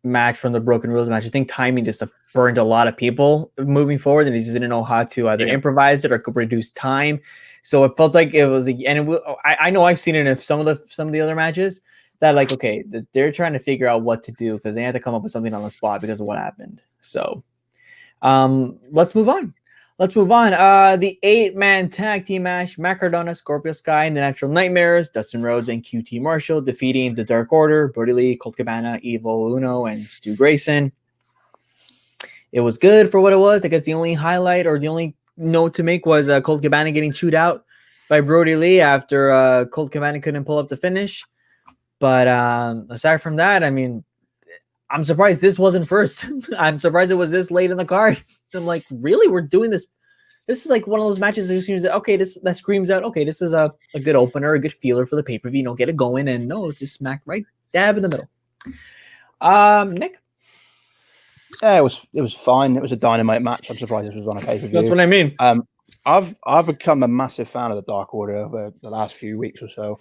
match from the Broken Rules match, I think timing just burned a lot of people moving forward, and they just didn't know how to either improvise it or could reduce time. So it felt like it was, I know I've seen it in some of the other matches that like, okay, they're trying to figure out what to do because they had to come up with something on the spot because of what happened. So let's move on. The 8-man tag team match: Matt Cardona, Scorpio Sky, and the Natural Nightmares, Dustin Rhodes and QT Marshall defeating the Dark Order, Brody Lee, Colt Cabana, Evil Uno, and Stu Grayson. It was good for what it was. I guess the only highlight or the only note to make was Colt Cabana getting chewed out by Brody Lee after Colt Cabana couldn't pull up the finish. But aside from that, I mean, I'm surprised this wasn't first. I'm surprised it was this late in the card. I'm like, really? We're doing this? This is like one of those matches that seems that, okay, that screams out, okay, this is a good opener, a good feeler for the pay-per-view. Get it going. And no, it's just smack right dab in the middle. Nick? Yeah, it was fine. It was a dynamite match. I'm surprised this was on a pay-per-view. That's what I mean. I've become a massive fan of the Dark Order over the last few weeks or so.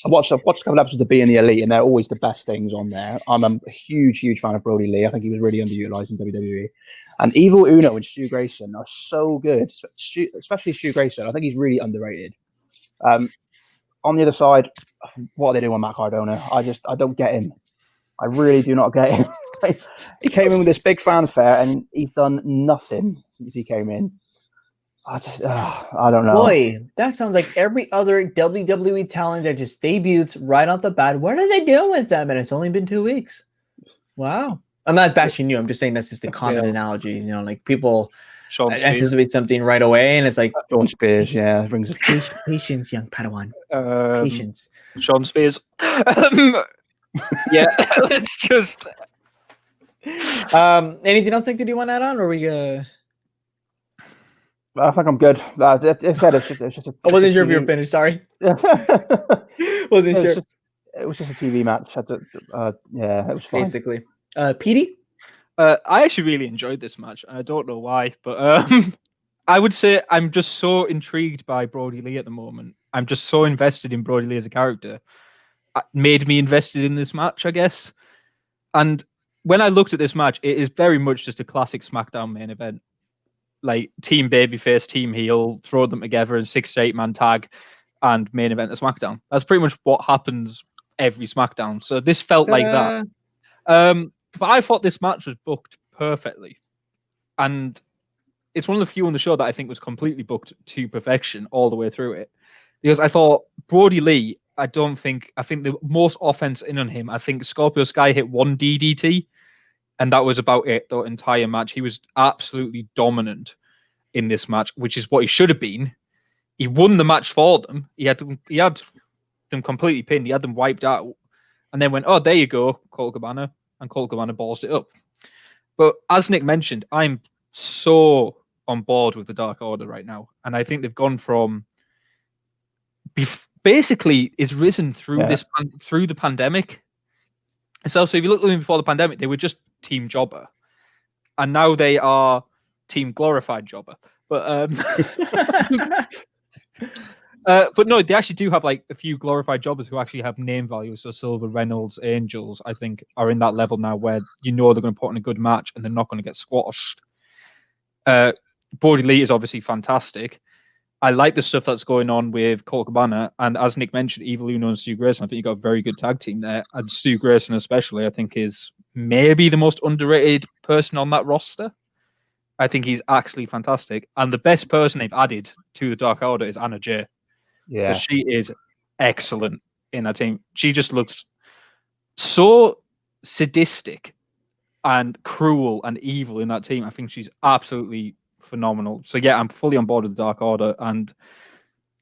I watched a couple of episodes of Being the Elite, and they're always the best things on there. I'm a huge fan of Brody Lee. I think he was really underutilized in WWE. And Evil Uno and Stu Grayson are so good, especially Stu Grayson. I think he's really underrated. On the other side, what are they doing with Matt Cardona? I don't get him. I really do not get him. He came in with this big fanfare, and he's done nothing since he came in. I don't know. Boy, that sounds like every other WWE talent that just debuts right off the bat. What are they doing with them? And it's only been 2 weeks. Wow. I'm not bashing you. I'm just saying that's just a common analogy. Like people anticipate something right away, and it's like Sean Spears. Yeah, brings patience, young Padawan. Patience. Sean Spears. Yeah, let's just. Anything else, Nick? Did you want to add on, or we? I think I'm good. It's just I wasn't sure if you were finished. Sorry. Wasn't sure. It was just a TV match. Yeah, it was fine. Basically. Petey? I actually really enjoyed this match. I don't know why, but I would say I'm just so intrigued by Brody Lee at the moment. I'm just so invested in Brody Lee as a character. It made me invested in this match, I guess. And when I looked at this match, it is very much just a classic SmackDown main event. Like team babyface, team heel, throw them together in 6 to 8 man tag and main event of SmackDown. That's pretty much what happens every SmackDown. So this felt like that. But I thought this match was booked perfectly. And it's one of the few on the show that I think was completely booked to perfection all the way through it. Because I thought Brody Lee, I think the most offense in on him, I think Scorpio Sky hit 1 DDT. And that was about it, the entire match. He was absolutely dominant in this match, which is what he should have been. He won the match for them. He had them completely pinned. He had them wiped out. And then went, oh, there you go, Colt Cabana. And Colt Cabana balls it up. But as Nick mentioned, I'm so on board with the Dark Order right now. And I think they've gone from... basically, it's risen through through the pandemic. So if you look at them before the pandemic, they were just Team Jobber, and now they are Team Glorified Jobber. But but no, they actually do have like a few glorified jobbers who actually have name value. So Silver, Reynolds, Angels, I think, are in that level now where they're going to put in a good match and they're not going to get squashed. Brody Lee is obviously fantastic. I like the stuff that's going on with Colt Cabana, and as Nick mentioned, Evil Uno and Stu Grayson. I think you got a very good tag team there, and Stu Grayson especially, I think, is maybe the most underrated person on that roster. I think he's actually fantastic, and the best person they've added to the Dark Order is Anna Jay. Yeah, she is excellent in that team. She just looks so sadistic and cruel and evil in that team. I think she's absolutely phenomenal. So yeah, I'm fully on board with the Dark Order. And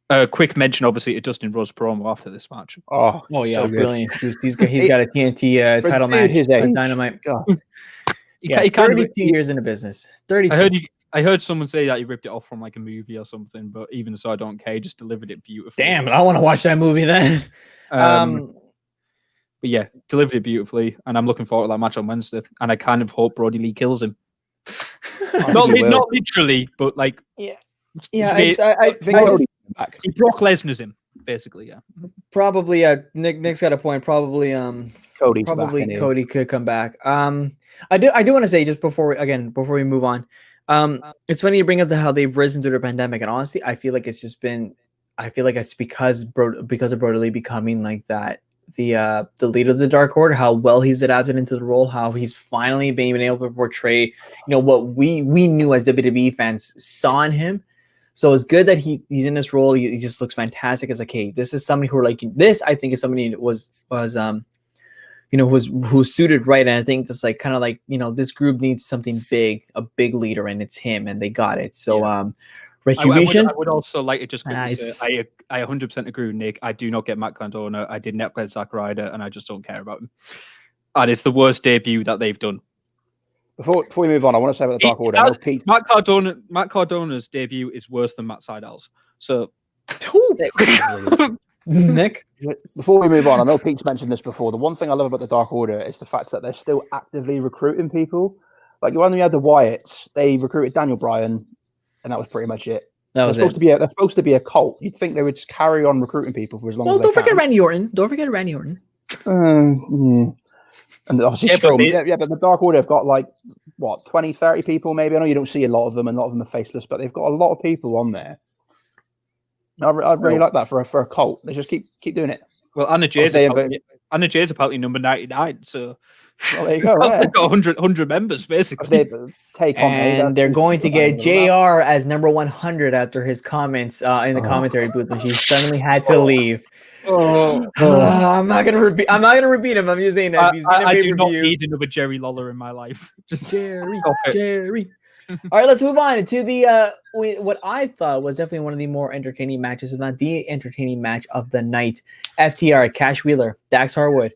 a quick mention, obviously, to Dustin Rhodes promo after this match. Oh yeah, so brilliant. He's got a TNT title match. His age. Dynamite. God. Yeah, he kind of 32 years in the business. 32. I heard someone say that he ripped it off from like a movie or something, but even so, I don't care. He just delivered it beautifully. Damn, I want to watch that movie then. But yeah, delivered it beautifully, and I'm looking forward to that match on Wednesday. And I kind of hope Brody Lee kills him. not literally, but like I think Cody's back. He Brock Lesnar's him, basically. Yeah, probably. Nick's got a point. Probably. Cody's probably back, Cody could come back. I do want to say just before we move on. It's funny you bring up how they've risen through the pandemic, and honestly, I feel like it's because of Brody Lee becoming like that. The leader of the Dark Order, how well he's adapted into the role, how he's finally been able to portray, what we knew as WWE fans saw in him. So it's good that he's in this role. He just looks fantastic. It's like, hey, this is somebody who like this. I think is somebody that was who's suited right. And I think just like kind of like this group needs something big, a big leader, and it's him, and they got it. So Retribution. I would also like to just say, I 100% agree with Nick. I do not get Matt Cardona. I did not play Zack Ryder, and I just don't care about him. And it's the worst debut that they've done. Before we move on, I want to say about the Dark Order. Matt Cardona's debut is worse than Matt Seidel's. So, Nick, before we move on, I know Pete's mentioned this before. The one thing I love about the Dark Order is the fact that they're still actively recruiting people. Like when we had the Wyatts, they recruited Daniel Bryan, and that was pretty much it. They're supposed to be a cult. You'd think they would just carry on recruiting people for as long as they can. Don't forget Randy Orton. Yeah. And obviously Strowman. But the Dark Order have got like, 20, 30 people maybe? I know you don't see a lot of them, and a lot of them are faceless, but they've got a lot of people on there. I really like that for a cult. They just keep doing it. Well, Anna Jay's apparently number 99, so... Well, there you go. They've got 100 members, basically. They're going to get JR as number 100 after his comments in the commentary booth when she suddenly had to leave. I'm not gonna repeat him. I'm using that. I do not need another Jerry Lawler in my life. Just Jerry. All right, let's move on to the what I thought was definitely one of the more entertaining matches, if not the entertaining match of the night. FTR, Cash Wheeler, Dax Harwood.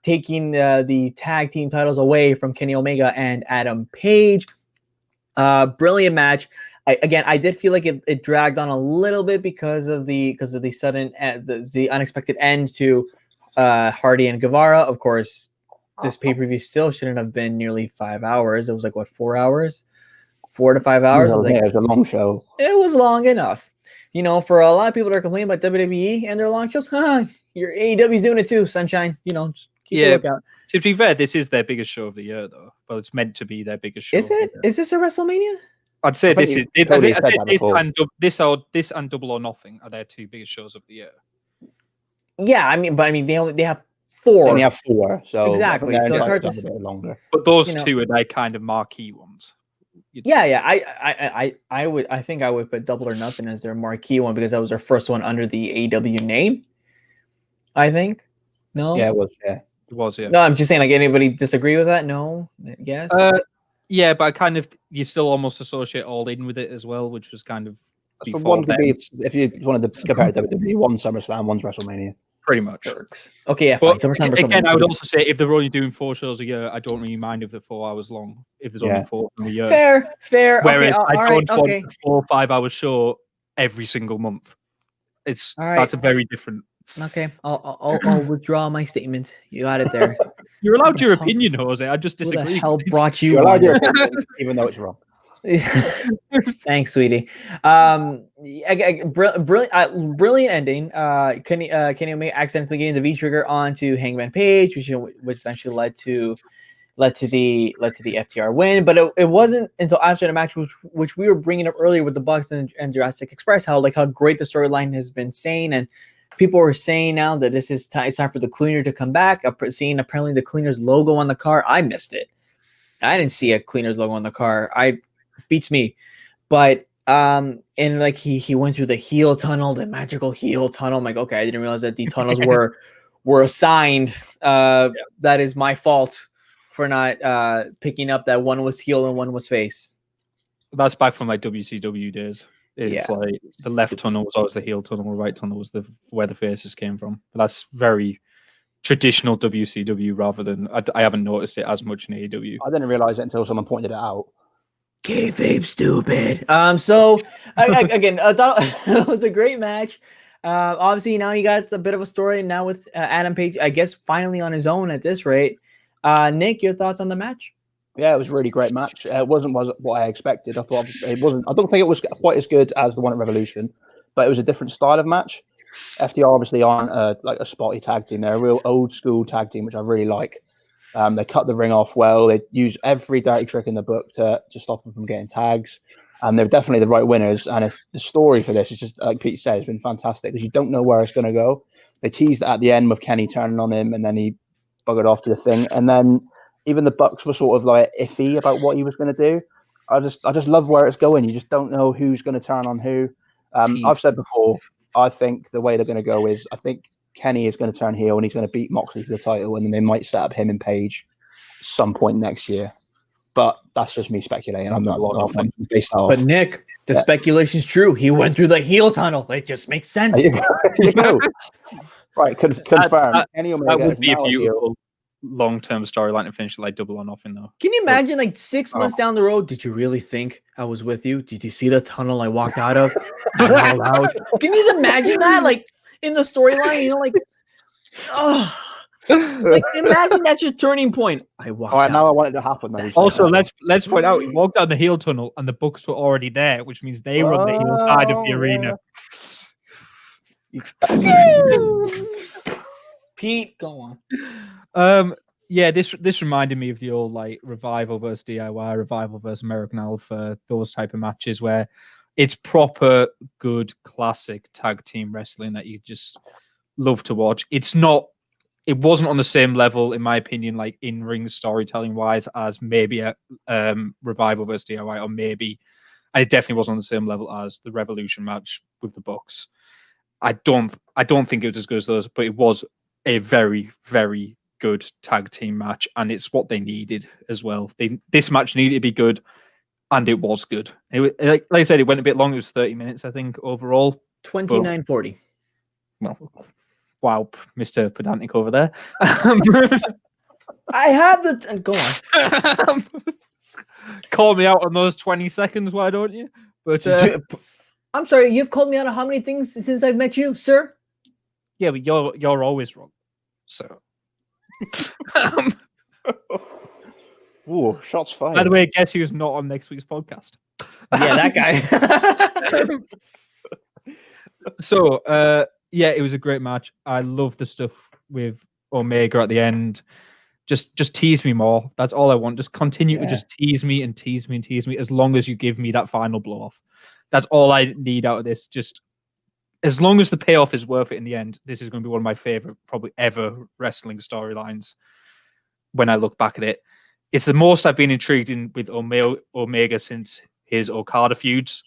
Taking the tag team titles away from Kenny Omega and Adam Page. Brilliant match. I did feel like it dragged on a little bit because of the sudden the unexpected end to Hardy and Guevara. Of course, this pay-per-view still shouldn't have been nearly 5 hours. It was like 4 hours, 4 to 5 hours. It was a long show. It was long enough. For a lot of people that are complaining about WWE and their long shows, your AEW's doing it too, sunshine. Just keep a lookout. To be fair, this is their biggest show of the year, though. Well, it's meant to be their biggest show. Is it? Is this a WrestleMania? I'd say this and Double or Nothing are their two biggest shows of the year. Yeah, they have 4. They only have 4, so exactly. So it's hard to a bit longer. But those two are their kind of marquee ones. Yeah. I think I would put Double or Nothing as their marquee one because that was their first one under the AEW name. I think. No. Yeah, it was. Yeah, it was. Yeah. No, I'm just saying. Like, anybody disagree with that? No. Yes. Yeah, but you still almost associate All In with it as well, which was kind of. One could be if you wanted to compare WWE, one's SummerSlam, one's WrestleMania. Pretty much. Works. Okay, yeah, but fine. Again, I would also say if they're only doing 4 shows a year, I don't really mind if they're 4 hours long. If there's only 4 in a year. Fair. Whereas I don't want a 4 or 5 hour show every single month. That's a very different. Okay, I'll withdraw my statement. You got it there. You're allowed your opinion, Jose. I just disagree. Who the hell brought you? You're allowed your opinion, even though it's wrong. Thanks, sweetie. Brilliant ending. Kenny Omega accidentally getting the V trigger onto Hangman Page, which eventually led to the FTR win. But it wasn't until after the match, which we were bringing up earlier with the Bucks and Jurassic Express, how great the storyline has been saying, and people are saying now that it's time for the Cleaner to come back. Seeing apparently the Cleaner's logo on the car. I missed it. I didn't see a Cleaner's logo on the car. Beats me. But and he went through the heel tunnel, the magical heel tunnel. I'm like, okay, I didn't realize that the tunnels were assigned. That is my fault for not picking up that one was heel and one was face. That's back from my WCW days. It's like the left tunnel was always the heel tunnel, the right tunnel was where the faces came from. But that's very traditional WCW rather than I haven't noticed it as much in AEW. I didn't realize it until someone pointed it out. Kayfabe stupid. So again, I thought it was a great match. Obviously now you got a bit of a story now with Adam Page, I guess finally on his own at this rate. Nick, your thoughts on the match? Yeah, it was a really great match. It wasn't what I expected. I thought it wasn't. I don't think it was quite as good as the one at Revolution, but it was a different style of match. FTR obviously aren't like a spotty tag team. They're a real old school tag team, which I really like. They cut the ring off well. They use every dirty trick in the book to stop them from getting tags. And they're definitely the right winners. And it's, the story for this is just, like Pete said, it's been fantastic because you don't know where it's going to go. They teased it at the end with Kenny turning on him, and then he buggered off to the thing. And then even the Bucks were sort of like iffy about what he was going to do. I just love where it's going. You just don't know who's going to turn on who. I've said before, I think the way they're going to go is I think Kenny is going to turn heel and he's going to beat Moxley for the title, and then they might set up him and Page some point next year. But that's just me speculating. I'm not based off. But Nick, the speculation's true. He went through the heel tunnel. It just makes sense. You go. Right, confirm. Kenny Omega that would be a now beautiful long-term storyline to finish like Double or Nothing, though. Can you imagine, like 6 months down the road? Did you really think I was with you? Did you see the tunnel I walked out of? Out? Can you just imagine that, like in the storyline? You know, like, oh, like imagine that's your turning point. I walked. All right, out. now I want it to happen. Though. Also, let's point out he walked down the heel tunnel and the Bucks were already there, which means they were on the heel side of the arena. Pete, go on. Yeah, this reminded me of the old like Revival versus DIY, Revival versus American Alpha, those type of matches where it's proper good classic tag team wrestling that you just love to watch. It wasn't on the same level, in my opinion, like in-ring storytelling wise, as maybe a Revival versus DIY, or maybe, and it definitely wasn't on the same level as the Revolution match with the Bucks. I don't think it was as good as those, but it was a very, very good tag team match, and it's what they needed as well. This match needed to be good, and it was good. Like I said, it went a bit long. It was 30 minutes, I think, overall. 29:40. Well, wow, Mr. Pedantic over there. I have the go on. Call me out on those 20 seconds, why don't you? But I'm sorry, you've called me out on how many things since I've met you, sir? Yeah, but you're always wrong. So ooh, shots fired. by the way, guess who's not on next week's podcast? Yeah, that guy. So yeah, it was a great match. I love the stuff with Omega at the end. Just tease me more. That's all I want. Just continue to just tease me and tease me and tease me as long as you give me that final blow off. That's all I need out of this. Just as long as the payoff is worth it in the end, this is going to be one of my favorite, probably ever, wrestling storylines. When I look back at it, it's the most I've been intrigued in with Omega since his Okada feuds.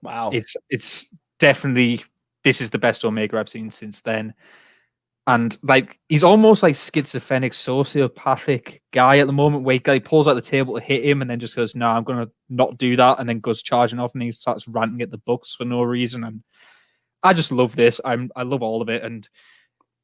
Wow, it's definitely, this is the best Omega I've seen since then. And like he's almost like schizophrenic, sociopathic guy at the moment, where he pulls out the table to hit him and then just goes, "No, I'm gonna not do that," and then goes charging off and he starts ranting at the Bucks for no reason. And I just love this. I love all of it. And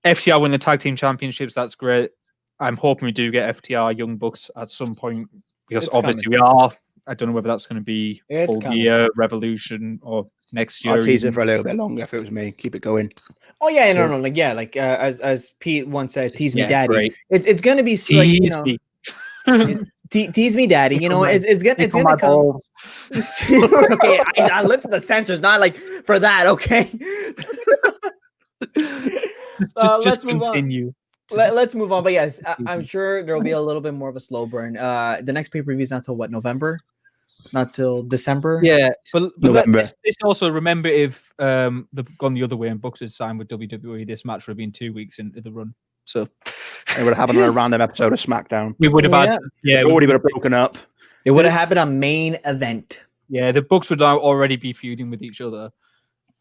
FTR win the tag team championships. That's great. I'm hoping we do get FTR Young Bucks at some point, because it's obviously coming. We are. I don't know whether that's going to be full year, Revolution, or next year. I'll tease it for a little bit longer if it was me. Keep it going. Oh yeah, no, like as Pete once said, tease me, daddy. Great. It's gonna be like, you know, tease me, daddy. You know, it's gonna come. Okay, I looked at the censors, not like for that. Okay. Let's move on. Let's move on. But yes, I'm sure there will be a little bit more of a slow burn. The next pay-per-view is not till what, November? Not till December. Yeah, but let's also remember, if they've gone the other way and Bucks had signed with WWE, this match would have been 2 weeks into the run. So it would have happened on a random episode of SmackDown. We would have had, it already would have broken up. It would have happened on main event. Yeah, the Bucks would now already be feuding with each other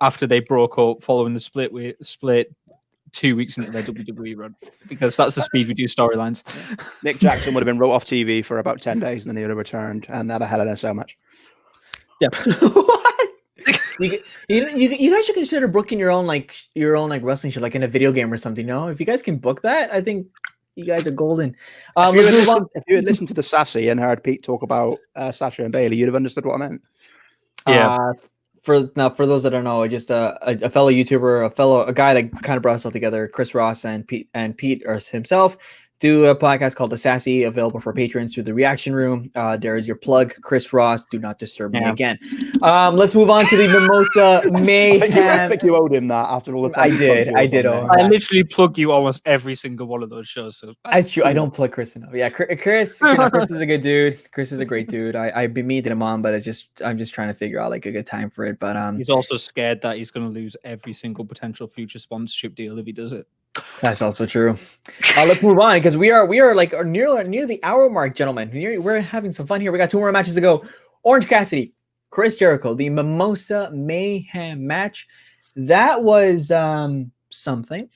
after they broke up following the split 2 weeks into their WWE run, because that's the speed we do storylines. Nick Jackson would have been wrote off TV for about 10 days and then he would have returned and had a Hell in a Cell match. Yeah. What? You guys should consider booking your own wrestling show, like in a video game or something. No, if you guys can book that, I think you guys are golden. If you had listened to the Sassy and heard Pete talk about Sasha and Bailey, you'd have understood what I meant. Yeah. For those that don't know, just a fellow YouTuber, a guy that kind of brought us all together, Chris Ross and Pete or himself, do a podcast called The Sassy, available for patrons through the Reaction Room. There is your plug, Chris Ross. Do not disturb me again. Let's move on to the Mimosa Mayhem. I think you owed him that after all the time. I did owe him I that. literally plug you almost every single one of those shows. So That's true. I don't plug Chris enough. Yeah, Chris is a good dude. Chris is a great dude. I've been meeting him on, but I'm just trying to figure out like a good time for it. But he's also scared that he's going to lose every single potential future sponsorship deal if he does it. That's also true. Let's move on because we are like near the hour mark, gentlemen. We're having some fun here. We got 2 more matches to go. Orange Cassidy, Chris Jericho, the Mimosa Mayhem match. That was something.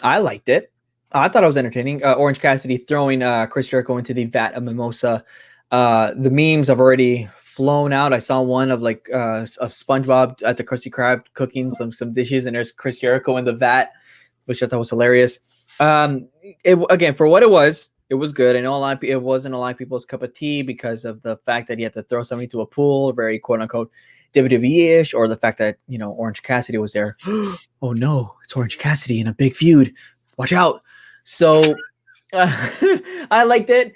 I liked it. I thought it was entertaining. Orange Cassidy throwing Chris Jericho into the vat of mimosa. The memes have already flown out. I saw one of like of SpongeBob at the Krusty Krab cooking some dishes, and there's Chris Jericho in the vat, which I thought was hilarious. Again, for what it was good. I know it wasn't a lot of people's cup of tea because of the fact that he had to throw somebody to a pool, very quote unquote WWE-ish, or the fact that Orange Cassidy was there. Oh no, it's Orange Cassidy in a big feud. Watch out. So I liked it.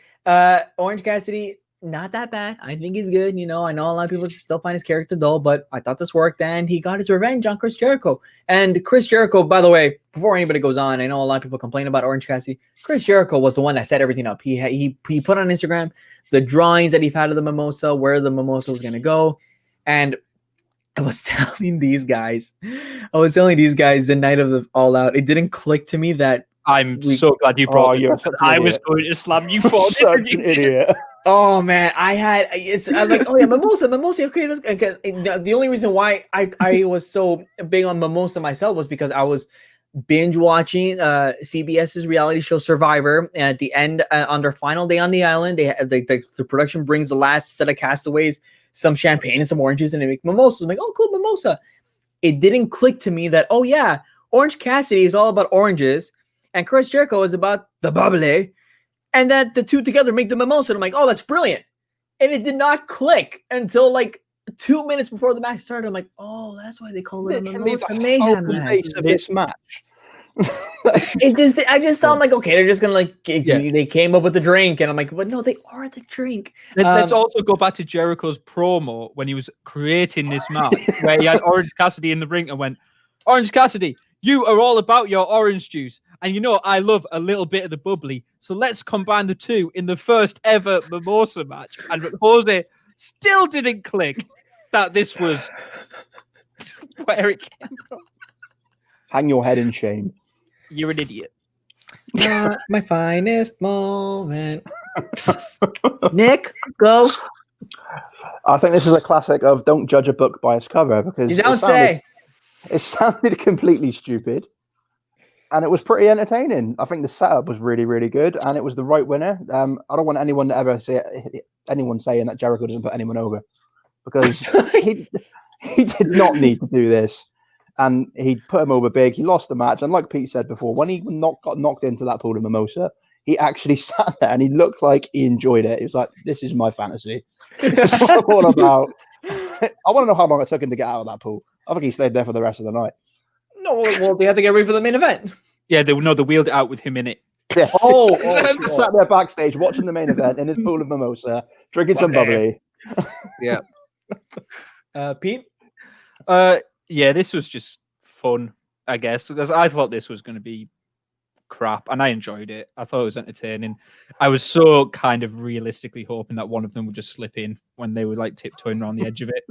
Orange Cassidy, not that bad. I think he's good. I know a lot of people still find his character dull, but I thought this worked, and he got his revenge on Chris Jericho. And Chris Jericho, by the way, before anybody goes on, I know a lot of people complain about Orange Cassidy. Chris Jericho was the one that set everything up. He put on Instagram the drawings that he had of the mimosa, where the mimosa was going to go. And I was telling these guys the night of the All Out, it didn't click to me that I'm so glad you brought this up. I was going to slam you for such an idiot. Oh man, I'm like, oh yeah, mimosa. Okay, the only reason why I was so big on mimosa myself was because I was binge watching CBS's reality show Survivor, and at the end, on their final day on the island, the production brings the last set of castaways some champagne and some oranges, and they make mimosas. I'm like, oh cool, mimosa. It didn't click to me that, oh yeah, Orange Cassidy is all about oranges, and Chris Jericho is about the bubbly, and that the two together make the mimosa. And I'm like, oh, that's brilliant. And it did not click until like 2 minutes before the match started. I'm like, oh, that's why they call it a Mimosa Mayhem match. This match. I just thought, like, okay, they're just gonna they came up with the drink, and I'm like, but no, they are the drink. Let's also go back to Jericho's promo when he was creating this match, where he had Orange Cassidy in the ring and went, Orange Cassidy, you are all about your orange juice, and I love a little bit of the bubbly, so let's combine the two in the first ever mimosa match. And Jose still didn't click that this was where it came from. Hang your head in shame. You're an idiot. My finest moment. Nick, go. I think this is a classic of don't judge a book by its cover, because it sounded completely stupid, and it was pretty entertaining. I think the setup was really, really good, and it was the right winner. I don't want anyone to ever say anyone saying that Jericho doesn't put anyone over, because he did not need to do this. And he put him over big. He lost the match. And like Pete said before, when he got knocked into that pool of mimosa, he actually sat there and he looked like he enjoyed it. He was like, this is my fantasy. This is what I'm all about. I want to know how long it took him to get out of that pool. I think he stayed there for the rest of the night. No, well, they had to get ready for the main event. Yeah, they wheeled it out with him in it. Yeah. He sat there backstage watching the main event in his pool of mimosa, drinking some bubbly. Yeah. Pete? Yeah, this was just fun, I guess, because I thought this was going to be crap, and I enjoyed it. I thought it was entertaining. I was so kind of realistically hoping that one of them would just slip in when they were like tiptoeing around the edge of it,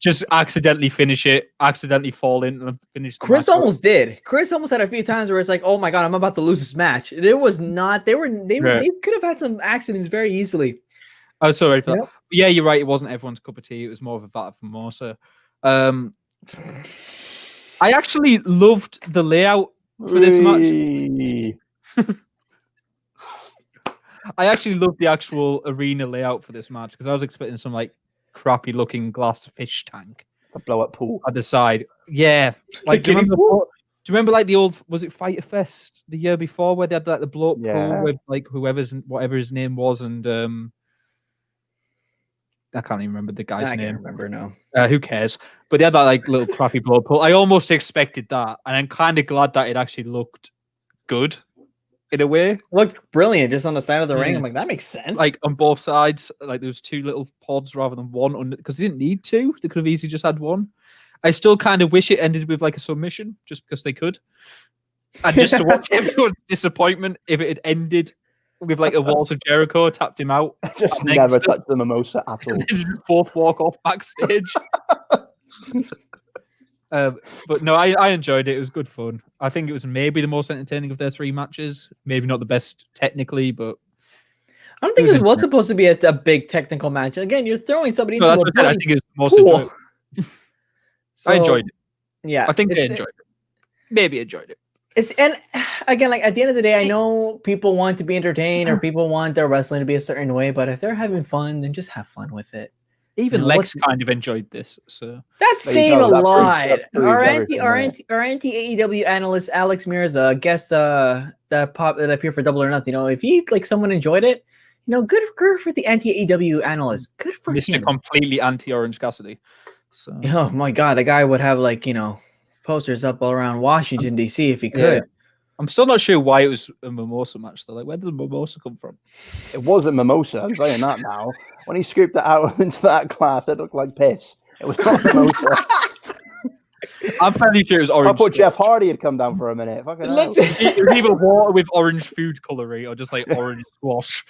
just accidentally finish it, accidentally fall in and finish. Chris almost did. Chris almost had a few times where it's like, oh my god, I'm about to lose this match. It was not. They could have had some accidents very easily. Oh, sorry for that. Yeah, you're right. It wasn't everyone's cup of tea. It was more of a battle for Mimosa. I actually loved the layout for this match. I actually loved the actual arena layout for this match, because I was expecting some like crappy looking glass fish tank. A blow up pool. at the side. Yeah. Like, do you remember like the old, was it Fighter Fest the year before where they had like the blow up pool with like whatever his name was, and I can't even remember the guy's name. I can't remember now. Who cares? But they had that like little crappy blow up pool. I almost expected that, and I'm kind of glad that it actually looked good in a way. It looked brilliant just on the side of the ring. Yeah. I'm like, that makes sense. Like on both sides, like there was two little pods rather than one, because they didn't need two. They could have easily just had one. I still kind of wish it ended with like a submission, just because they could. And just to watch everyone's disappointment if it had ended with like a Walls of Jericho tapped him out. Just never touched the mimosa at all. And then just both walk off backstage. But no, I enjoyed it. It was good fun. I think it was maybe the most entertaining of their three matches. Maybe not the best technically, but I don't think it was supposed to be a big technical match. Again, you're throwing somebody into a I think it's the most pool. enjoyable. So, I enjoyed it. Yeah, I think they enjoyed it. Maybe enjoyed it. And again, like at the end of the day, I know people want to be entertained or people want their wrestling to be a certain way, but if they're having fun, then just have fun with it. Even Lex kind of enjoyed this, so that's saying a lot. Our anti AEW analyst Alex Mirza, guest that appeared for Double or Nothing. You know, if he like someone enjoyed it, you know, good for the anti AEW analyst. Good for Mr. him. Completely anti Orange Cassidy. So. Oh my God, the guy would have like, you know, posters up all around Washington D.C. if he could. Yeah. I'm still not sure why it was a mimosa match though. Like, where did the mimosa come from? It wasn't mimosa. I'm saying that now. When he scooped it out into that glass, it looked like piss. It was not mimosa. I'm fairly sure it was orange. I thought Jeff Hardy had come down for a minute. Fucking hell. It was either water with orange food coloring or just like orange squash.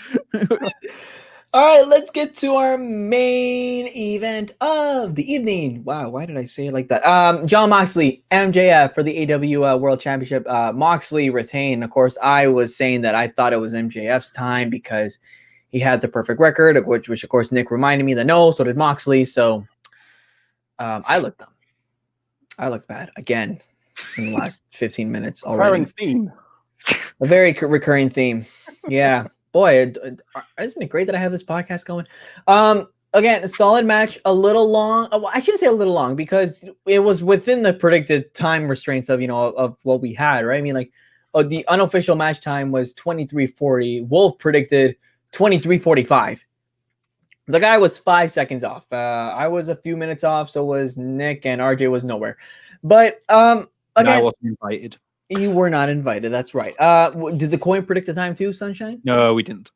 All right, let's get to our main event of the evening. Wow, why did I say it like that? Jon Moxley, MJF for the AW World Championship. Moxley retained. Of course, I was saying that I thought it was MJF's time because he had the perfect record, which of course Nick reminded me that no, so did Moxley. So I looked dumb. I looked bad again in the last 15 minutes already. Recurring theme. A very recurring theme. Yeah. Boy, isn't it great that I have this podcast going? Again, a solid match, a little long. Well, I shouldn't say a little long because it was within the predicted time restraints of, you know, of what we had, right? I mean, like the unofficial match time was 23:40. Wolf predicted 23:45. The guy was 5 seconds off. I was a few minutes off, so was Nick, and RJ was nowhere. But again, I wasn't invited. You were not invited. That's right. Did the coin predict the time too, Sunshine? No, we didn't.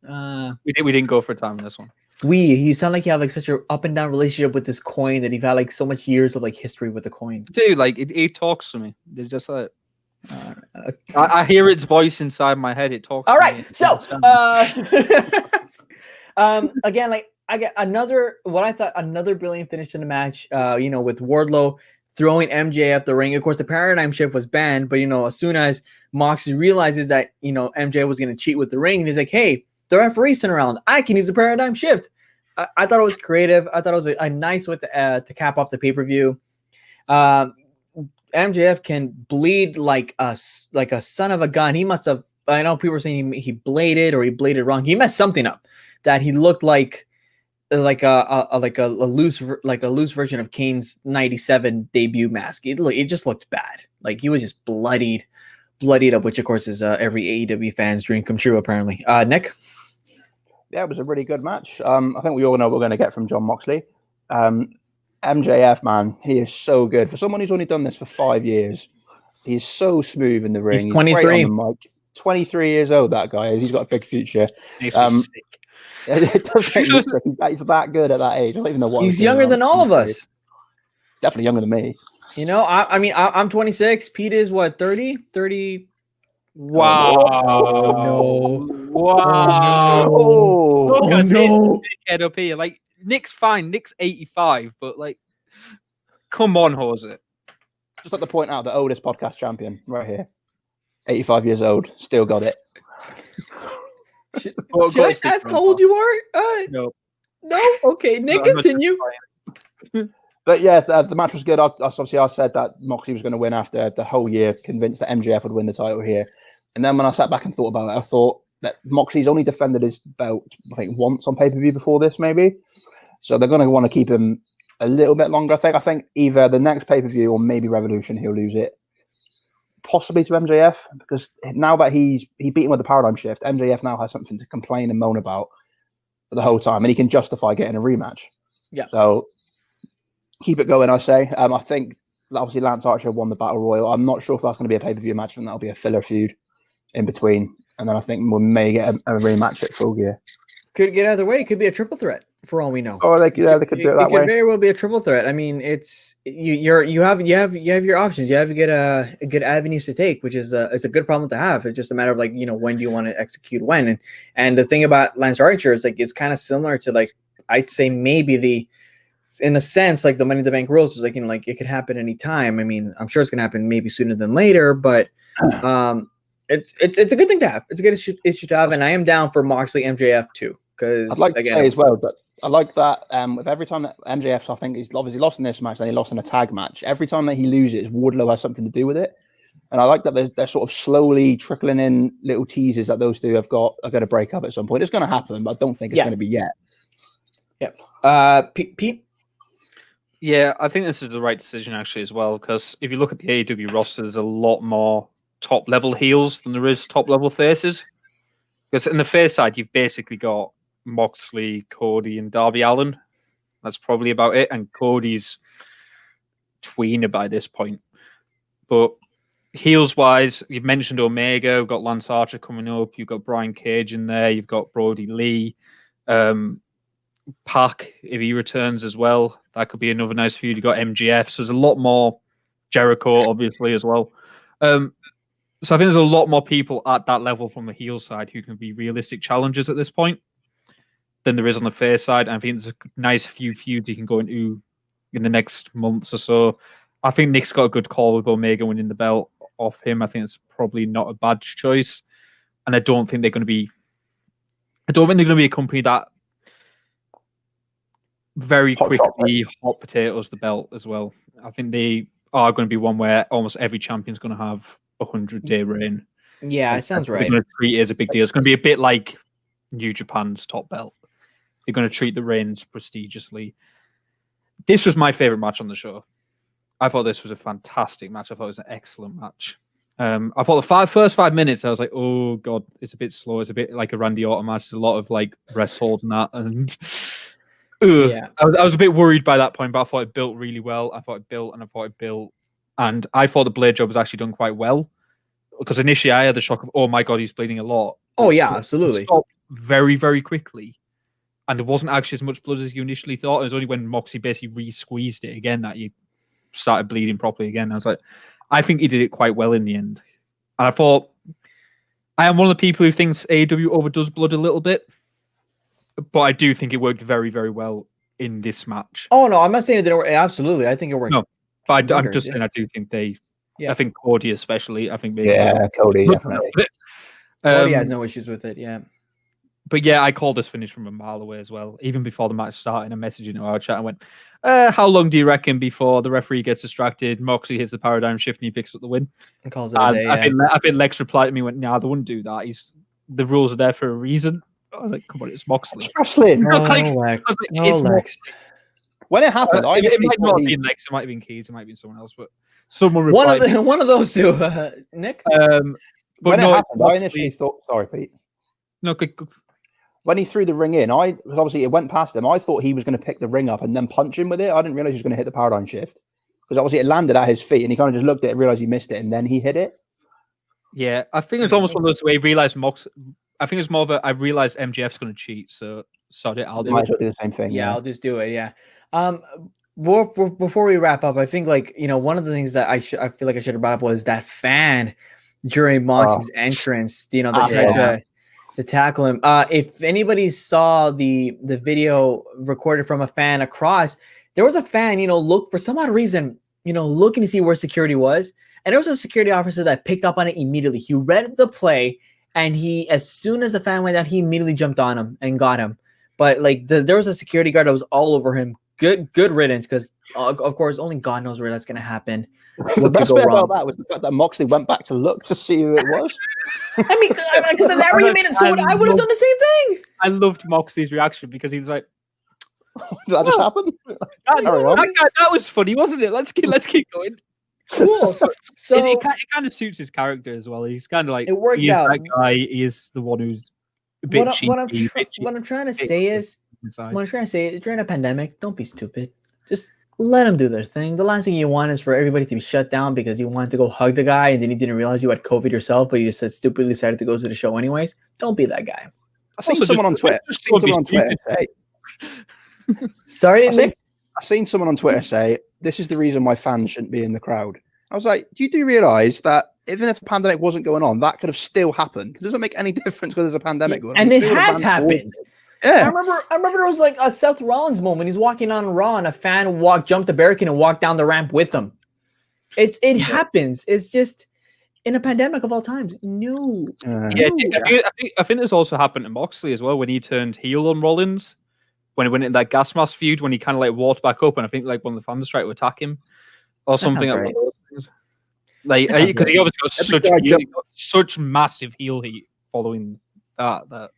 We didn't go for time in this one. You sound like you have like such an up and down relationship with this coin that you've had like so much years of like history with the coin. Dude, like it talks to me. It's just like I hear its voice inside my head. It talks. All right. To me. So again, like I get another brilliant finish to the match. You know, with Wardlow throwing MJ up the ring. Of course, the paradigm shift was banned, but you know, as soon as Moxley realizes that, you know, MJ was going to cheat with the ring, and he's like, "Hey, the referee's turn around. I can use the paradigm shift." I thought it was creative. I thought it was a nice way to cap off the pay-per-view. MJF can bleed like a son of a gun. He must have. I know people were saying he bladed or he bladed wrong. He messed something up that he looked like a loose version of Kane's '97 debut mask. It just looked bad. Like he was just bloodied up, which of course is every AEW fan's dream come true. Apparently, Nick. Yeah, it was a really good match. I think we all know what we're going to get from Jon Moxley. MJF, man, he is so good. For someone who's only done this for 5 years, he's so smooth in the ring. He's 23. On the mic. 23 years old, that guy is. He's got a big future. It does make me sick. He's that good at that age. I don't even know what he's younger than all of us. Definitely younger than me. You know, I mean, I'm 26. Pete is what, 30? 30. Wow. Oh, no. Wow. Oh, no. Head up here. Like, Nick's fine. Nick's 85, but like, come on, Jose. Just like to point out the oldest podcast champion right here. 85 years old. Still got it. Should I ask how old you are? No. No? Okay, Nick, continue. But yeah, the match was good. Obviously, I said that Moxley was going to win after the whole year, convinced that MJF would win the title here. And then when I sat back and thought about it, I thought that Moxley's only defended his belt, I think, once on pay-per-view before this, maybe. So they're going to want to keep him a little bit longer. I think either the next pay-per-view or maybe Revolution, he'll lose it. Possibly to MJF, because now that he beat him with the paradigm shift, MJF now has something to complain and moan about the whole time, and he can justify getting a rematch. Yeah. So keep it going, I say. I think obviously Lance Archer won the Battle Royal. I'm not sure if that's going to be a pay-per-view match, and that'll be a filler feud in between. And then I think we may get a rematch at Full Gear. Could get either way. It could be a triple threat for all we know. Oh, they could do it that way. It could very well be a triple threat. I mean, it's you have your options. You have to get a good avenues to take, which is it's a good problem to have. It's just a matter of like, when do you want to execute when. And the thing about Lance Archer is like it's kind of similar to like I'd say maybe in a sense like the Money in the Bank rules is like like it could happen anytime. I mean, I'm sure it's gonna happen maybe sooner than later, but it's a good thing to have. It's a good issue to have, and I am down for Moxley MJF too. Because I'd like to say as well that I like that with every time that MJF, I think he's obviously lost in this match, then he lost in a tag match. Every time that he loses, Wardlow has something to do with it, and I like that they're sort of slowly trickling in little teasers that those two are going to break up at some point. It's going to happen, but I don't think it's going to be yet. Yeah. Pete. Yeah, I think this is the right decision actually as well, because if you look at the AEW roster, there's a lot more top level heels than there is top level faces. Because in the face side, you've basically got Moxley, Cody, and Darby Allin. That's probably about it. And Cody's tweener by this point. But heels-wise, you've mentioned Omega. We've got Lance Archer coming up. You've got Brian Cage in there. You've got Brody Lee. Pac, if he returns as well, that could be another nice feud. You've got MGF. So there's a lot more. Jericho, obviously, as well. So I think there's a lot more people at that level from the heel side who can be realistic challengers at this point than there is on the face side. And I think there's a nice few feuds you can go into in the next months or so. I think Nick's got a good call with Omega winning the belt off him. I think it's probably not a bad choice. And I don't think they're going to be a company that very quickly hot potatoes the belt as well. I think they are going to be one where almost every champion's going to have a 100-day reign. Yeah, it sounds right. They're going to treat it as a big deal. It's going to be a bit like New Japan's top belt. They're going to treat the reigns prestigiously. This was my favorite match on the show. I thought this was a fantastic match. I thought it was an excellent match. I thought the first 5 minutes, I was like, oh God, it's a bit slow. It's a bit like a Randy Orton match. There's a lot of like rest hold and that. And yeah, I was a bit worried by that point, but I thought it built really well. I thought it built. And I thought the blade job was actually done quite well. Because initially I had the shock of, oh my God, he's bleeding a lot. Oh yeah, absolutely. It stopped very, very quickly. And there wasn't actually as much blood as you initially thought. It was only when Moxie basically re-squeezed it again that you started bleeding properly again. I was like, I think he did it quite well in the end. And I thought, I am one of the people who thinks AEW overdoes blood a little bit. But I do think it worked very, very well in this match. Oh, no, I'm not saying it didn't work. Absolutely. I think it worked. No, but I'm just saying I do think they... Yeah. I think Cody especially. I think maybe Cody definitely. Cody has no issues with it, yeah. But yeah, I called this finish from a mile away as well. Even before the match started, I messaged into our chat and went, how long do you reckon before the referee gets distracted, Moxley hits the paradigm shift and he picks up the win? And calls it a day, I think Lex replied to me and went, nah, they wouldn't do that. The rules are there for a reason. I was like, come on, it's Moxley. It's wrestling. Lex. When it happened, it might not have been Lex, it might have been Keys, it might have been someone else, but someone replied. One of those two, Nick. But when it happened, I initially thought, sorry, Pete. No, good. When he threw the ring in, obviously it went past him. I thought he was going to pick the ring up and then punch him with it. I didn't realize he was going to hit the paradigm shift because obviously it landed at his feet and he kind of just looked at it, realized he missed it, and then he hit it. Yeah, I think it's almost one of those where he realized I think it's more of I realized MJF's going to cheat, so sod it. I'll do it. Do the same thing. Yeah, I'll just do it. Yeah. Before we wrap up, I think one of the things that I feel like I should have brought up was that fan during Mox's entrance. That tried to tackle him. If anybody saw the video recorded from a fan across, there was a fan, look for some odd reason, looking to see where security was, and there was a security officer that picked up on it immediately. He read the play, and as soon as the fan went out, he immediately jumped on him and got him. But there was a security guard that was all over him. Good riddance, because of course only God knows where that's going to happen. The best bit about that was the fact that Moxley went back to look to see who it was. I mean, because that really made it so I would have done the same thing. I loved Moxley's reaction because he was like, Did that just happen? That was funny, wasn't it? Let's keep going. Cool. So it kind of suits his character as well. He's kind of like, it worked he is out. that guy. He is the one who's a bit what I'm trying to say is, during a pandemic, don't be stupid. Just let them do their thing. The last thing you want is for everybody to be shut down because you wanted to go hug the guy and then you didn't realize you had COVID yourself, but you just stupidly decided to go to the show anyways. Don't be that guy. I've seen someone on Twitter. Say, sorry, Nick. I've seen someone on Twitter say, "This is the reason why fans shouldn't be in the crowd." I was like, "Do you realize that even if the pandemic wasn't going on, that could have still happened? It doesn't make any difference because there's a pandemic going on." And it has happened. Yeah, I remember there was like a Seth Rollins moment. He's walking on Raw, and a fan jumped the barricade and walked down the ramp with him. It happens. It's just in a pandemic of all times. No. I think this also happened to Moxley as well when he turned heel on Rollins. When he went in that gas mask feud, when he kind of like walked back up, and I think like one of the fans tried to attack him or something like those things. Like because he obviously got such massive heel heat following that.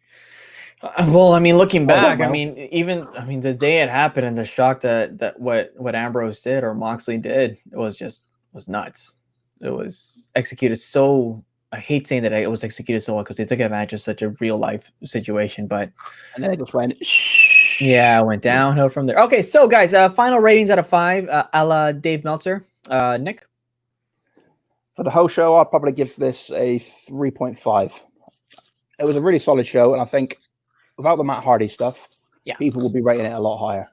Well, I mean, looking back, I mean, the day it happened and the shock that what Ambrose did or Moxley did, it was nuts. It was executed so. I hate saying that it was executed so well because they took advantage of such a real life situation, but and then it just went. Yeah, went downhill from there. Okay, so guys, final ratings out of 5, a la Dave Meltzer. Nick? For the whole show, I'd probably give this a 3.5. It was a really solid show, and I think without the Matt Hardy stuff, people will be rating it a lot higher.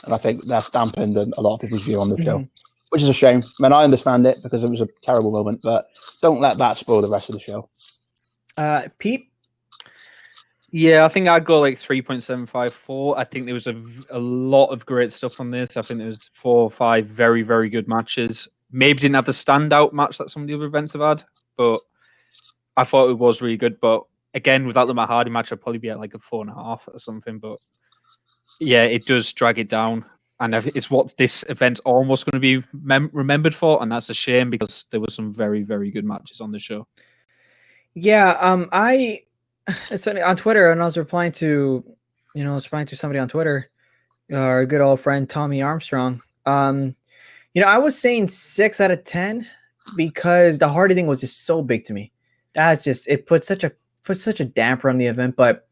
And I think that's dampened a lot of people's view on the show, which is a shame. I mean, I understand it because it was a terrible moment, but don't let that spoil the rest of the show. Pete? Yeah, I think I'd go like 3.754. I think there was a lot of great stuff on this. I think there was 4 or 5 very, very good matches. Maybe didn't have the standout match that some of the other events have had, but I thought it was really good. But again, without the Matt Hardy match, I'd probably be at like a 4.5 or something. But yeah, it does drag it down. And it's what this event's almost going to be remembered for. And that's a shame because there were some very, very good matches on the show. Yeah, it's funny, on Twitter, and I was replying to somebody on Twitter, our good old friend Tommy Armstrong. I was saying 6 out of 10 because the Hardy thing was just so big to me. That's just it put such a damper on the event. But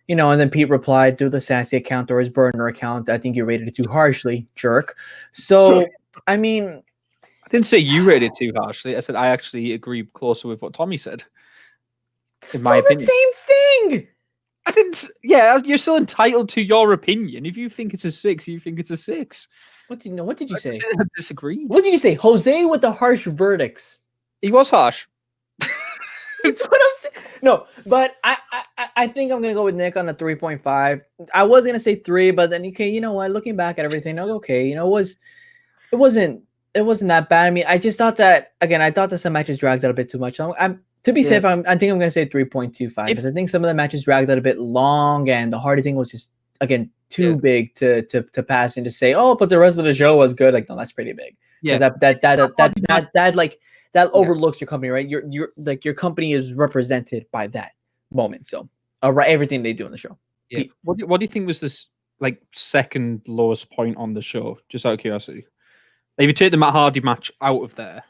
and then Pete replied through the Sassy account or his burner account, I think you rated it too harshly, jerk. So I mean, I didn't say you rated it too harshly. I said I actually agree closer with what Tommy said. In my opinion, the same thing. I didn't. Yeah, you're still entitled to your opinion. If you think it's a 6, you think it's a 6. What did you say? I disagree. What did you say? Jose with the harsh verdicts. He was harsh. That's what I'm saying. No, but I think I'm gonna go with Nick on a 3.5. I was gonna say 3, but then okay, you know what? Looking back at everything, okay, it wasn't that bad. I mean, I just thought that again. I thought that some matches dragged out a bit too much. To be safe, I think I'm going to say 3.25 because I think some of the matches dragged out a bit long, and the Hardy thing was just again too big to pass and just say, oh, but the rest of the show was good. Like, no, that's pretty big. Yeah, that overlooks your company, right? Your company is represented by that moment. So, everything they do in the show. Yeah. Pete. What do you think was this like second lowest point on the show? Just out of curiosity, if you take the Matt Hardy match out of there.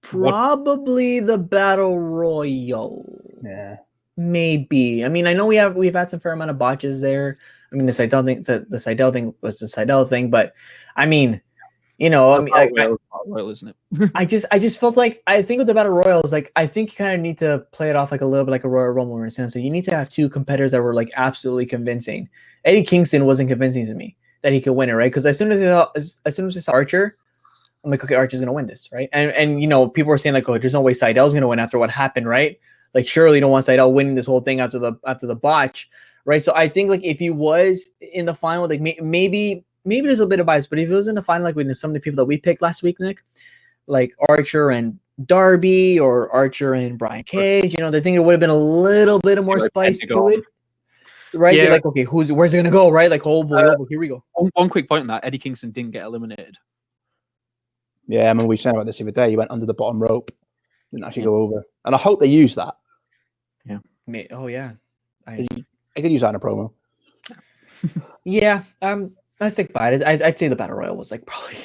Probably the Battle Royal. Yeah. Maybe. I mean, I know we've had some fair amount of botches there. I mean, the Seidel thing was the Seidel thing, but I mean, Royal, isn't it? I just felt like I think with the Battle Royals, like I think you kind of need to play it off like a little bit like a Royal Rumble in a sense. So you need to have 2 competitors that were like absolutely convincing. Eddie Kingston wasn't convincing to me that he could win it, right? Because as soon as we saw Archer, I'm like, okay, Archer's gonna win this, right? And people were saying like, oh, there's no way Seidel's gonna win after what happened, right? Like, surely you don't want Seidel winning this whole thing after the botch, right? So I think like if he was in the final, like maybe there's a bit of bias, but if he was in the final, like with some of the people that we picked last week, Nick, like Archer and Darby or Archer and Brian Cage, they think there would have been a little bit of more spice to it. Right? Yeah. They're like, okay, where's it gonna go? Right? Like, oh boy, here we go. One quick point on that: Eddie Kingston didn't get eliminated. Yeah, I mean, we were saying about this the other day. He went under the bottom rope, didn't actually go over, and I hope they use that. Yeah. Oh yeah, I could use that in a promo. Yeah, I stick by it. I'd say the battle royal was like probably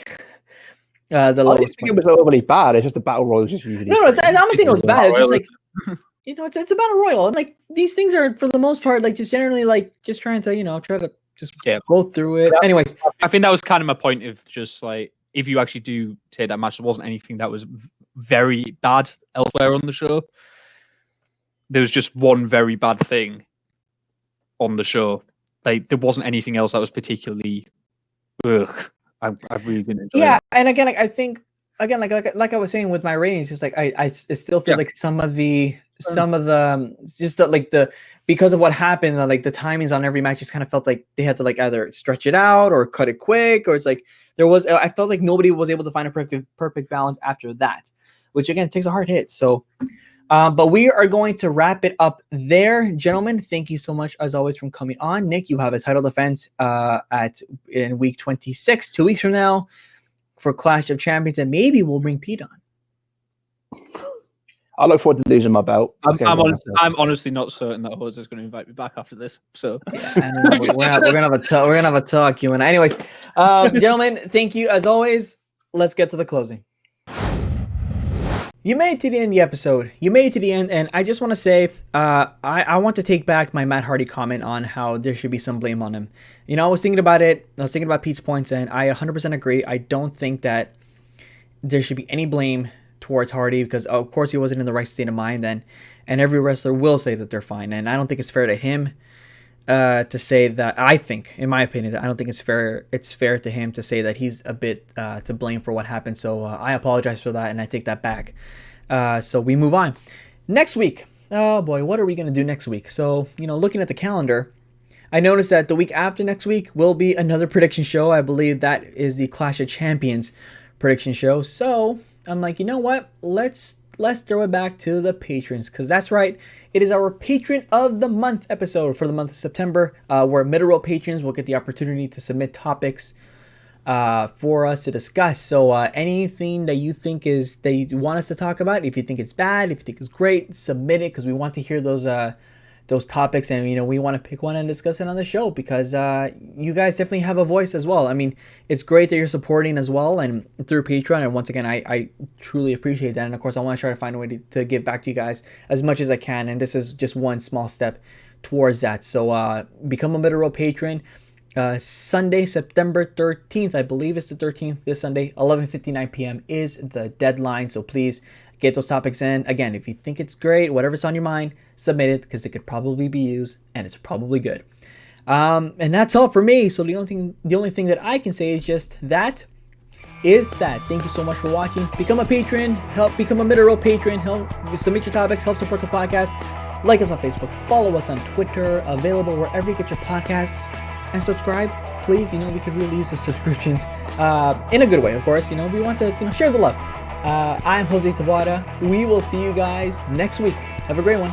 the I didn't lowest think point. it was overly bad. It's just the battle royals just usually. No, I'm not saying it was bad. It's just like it's a battle royal, and like these things are for the most part like just generally like just trying to try to just go through it. Anyways, I think that was kind of my point of just like if you actually do take that match, there wasn't anything that was very bad elsewhere on the show. There was just one very bad thing on the show. Like there wasn't anything else that was particularly. I've really been enjoying. Yeah, and again, I think again, like I was saying with my ratings, just like it still feels like some of the just because of what happened, like the timings on every match just kind of felt like they had to like either stretch it out or cut it quick, or it's like I felt like nobody was able to find a perfect balance after that, which again takes a hard hit. So. But we are going to wrap it up there, gentlemen. Thank you so much, as always, for coming on. Nick, you have a title defense in week 26, 2 weeks from now, for Clash of Champions, and maybe we'll bring Pete on. I look forward to losing my belt. I'm honestly not certain that Jose is going to invite me back after this. So we're gonna have a talk, you and I. Anyways, gentlemen, thank you as always. Let's get to the closing. You made it to the end of the episode. You made it to the end, and I just want to say, I want to take back my Matt Hardy comment on how there should be some blame on him. I was thinking about it. I was thinking about Pete's points, and I 100% agree. I don't think that there should be any blame towards Hardy because, of course, he wasn't in the right state of mind then, and every wrestler will say that they're fine, and I don't think it's fair to him to say that. I think, in my opinion, that I don't think it's fair to him to say that he's a bit to blame for what happened. So I apologize for that, and I take that back. So we move on. Next week, oh boy, what are we going to do next week? So, looking at the calendar, I noticed that the week after next week will be another prediction show. I believe that is the Clash of Champions prediction show. So I'm like, you know what? Let's throw it back to the patrons, because that's right. It is our Patron of the Month episode for the month of September, where middle-row patrons will get the opportunity to submit topics for us to discuss. So anything that you think that you want us to talk about, if you think it's bad, if you think it's great, submit it, because we want to hear those topics, and we want to pick one and discuss it on the show, because you guys definitely have a voice as well. I mean, it's great that you're supporting as well and through Patreon, and once again, I truly appreciate that. And of course, I want to try to find a way to give back to you guys as much as I can, and this is just one small step towards that. So become a middle-row patron. Sunday, September 13th, I believe it's the 13th, this Sunday, 11:59 p.m. is the deadline. So please get those topics in. Again, if you think it's great, whatever's on your mind, submit it, because it could probably be used and it's probably good. And that's all for me. So the only thing that I can say is just that. Thank you so much for watching. Become a patron, help become a middle-row patron, help submit your topics, help support the podcast. Like us on Facebook, follow us on Twitter, available wherever you get your podcasts. And subscribe, please. We could really use the subscriptions in a good way, of course. We want to share the love. I'm Jose Taboada. We will see you guys next week. Have a great one.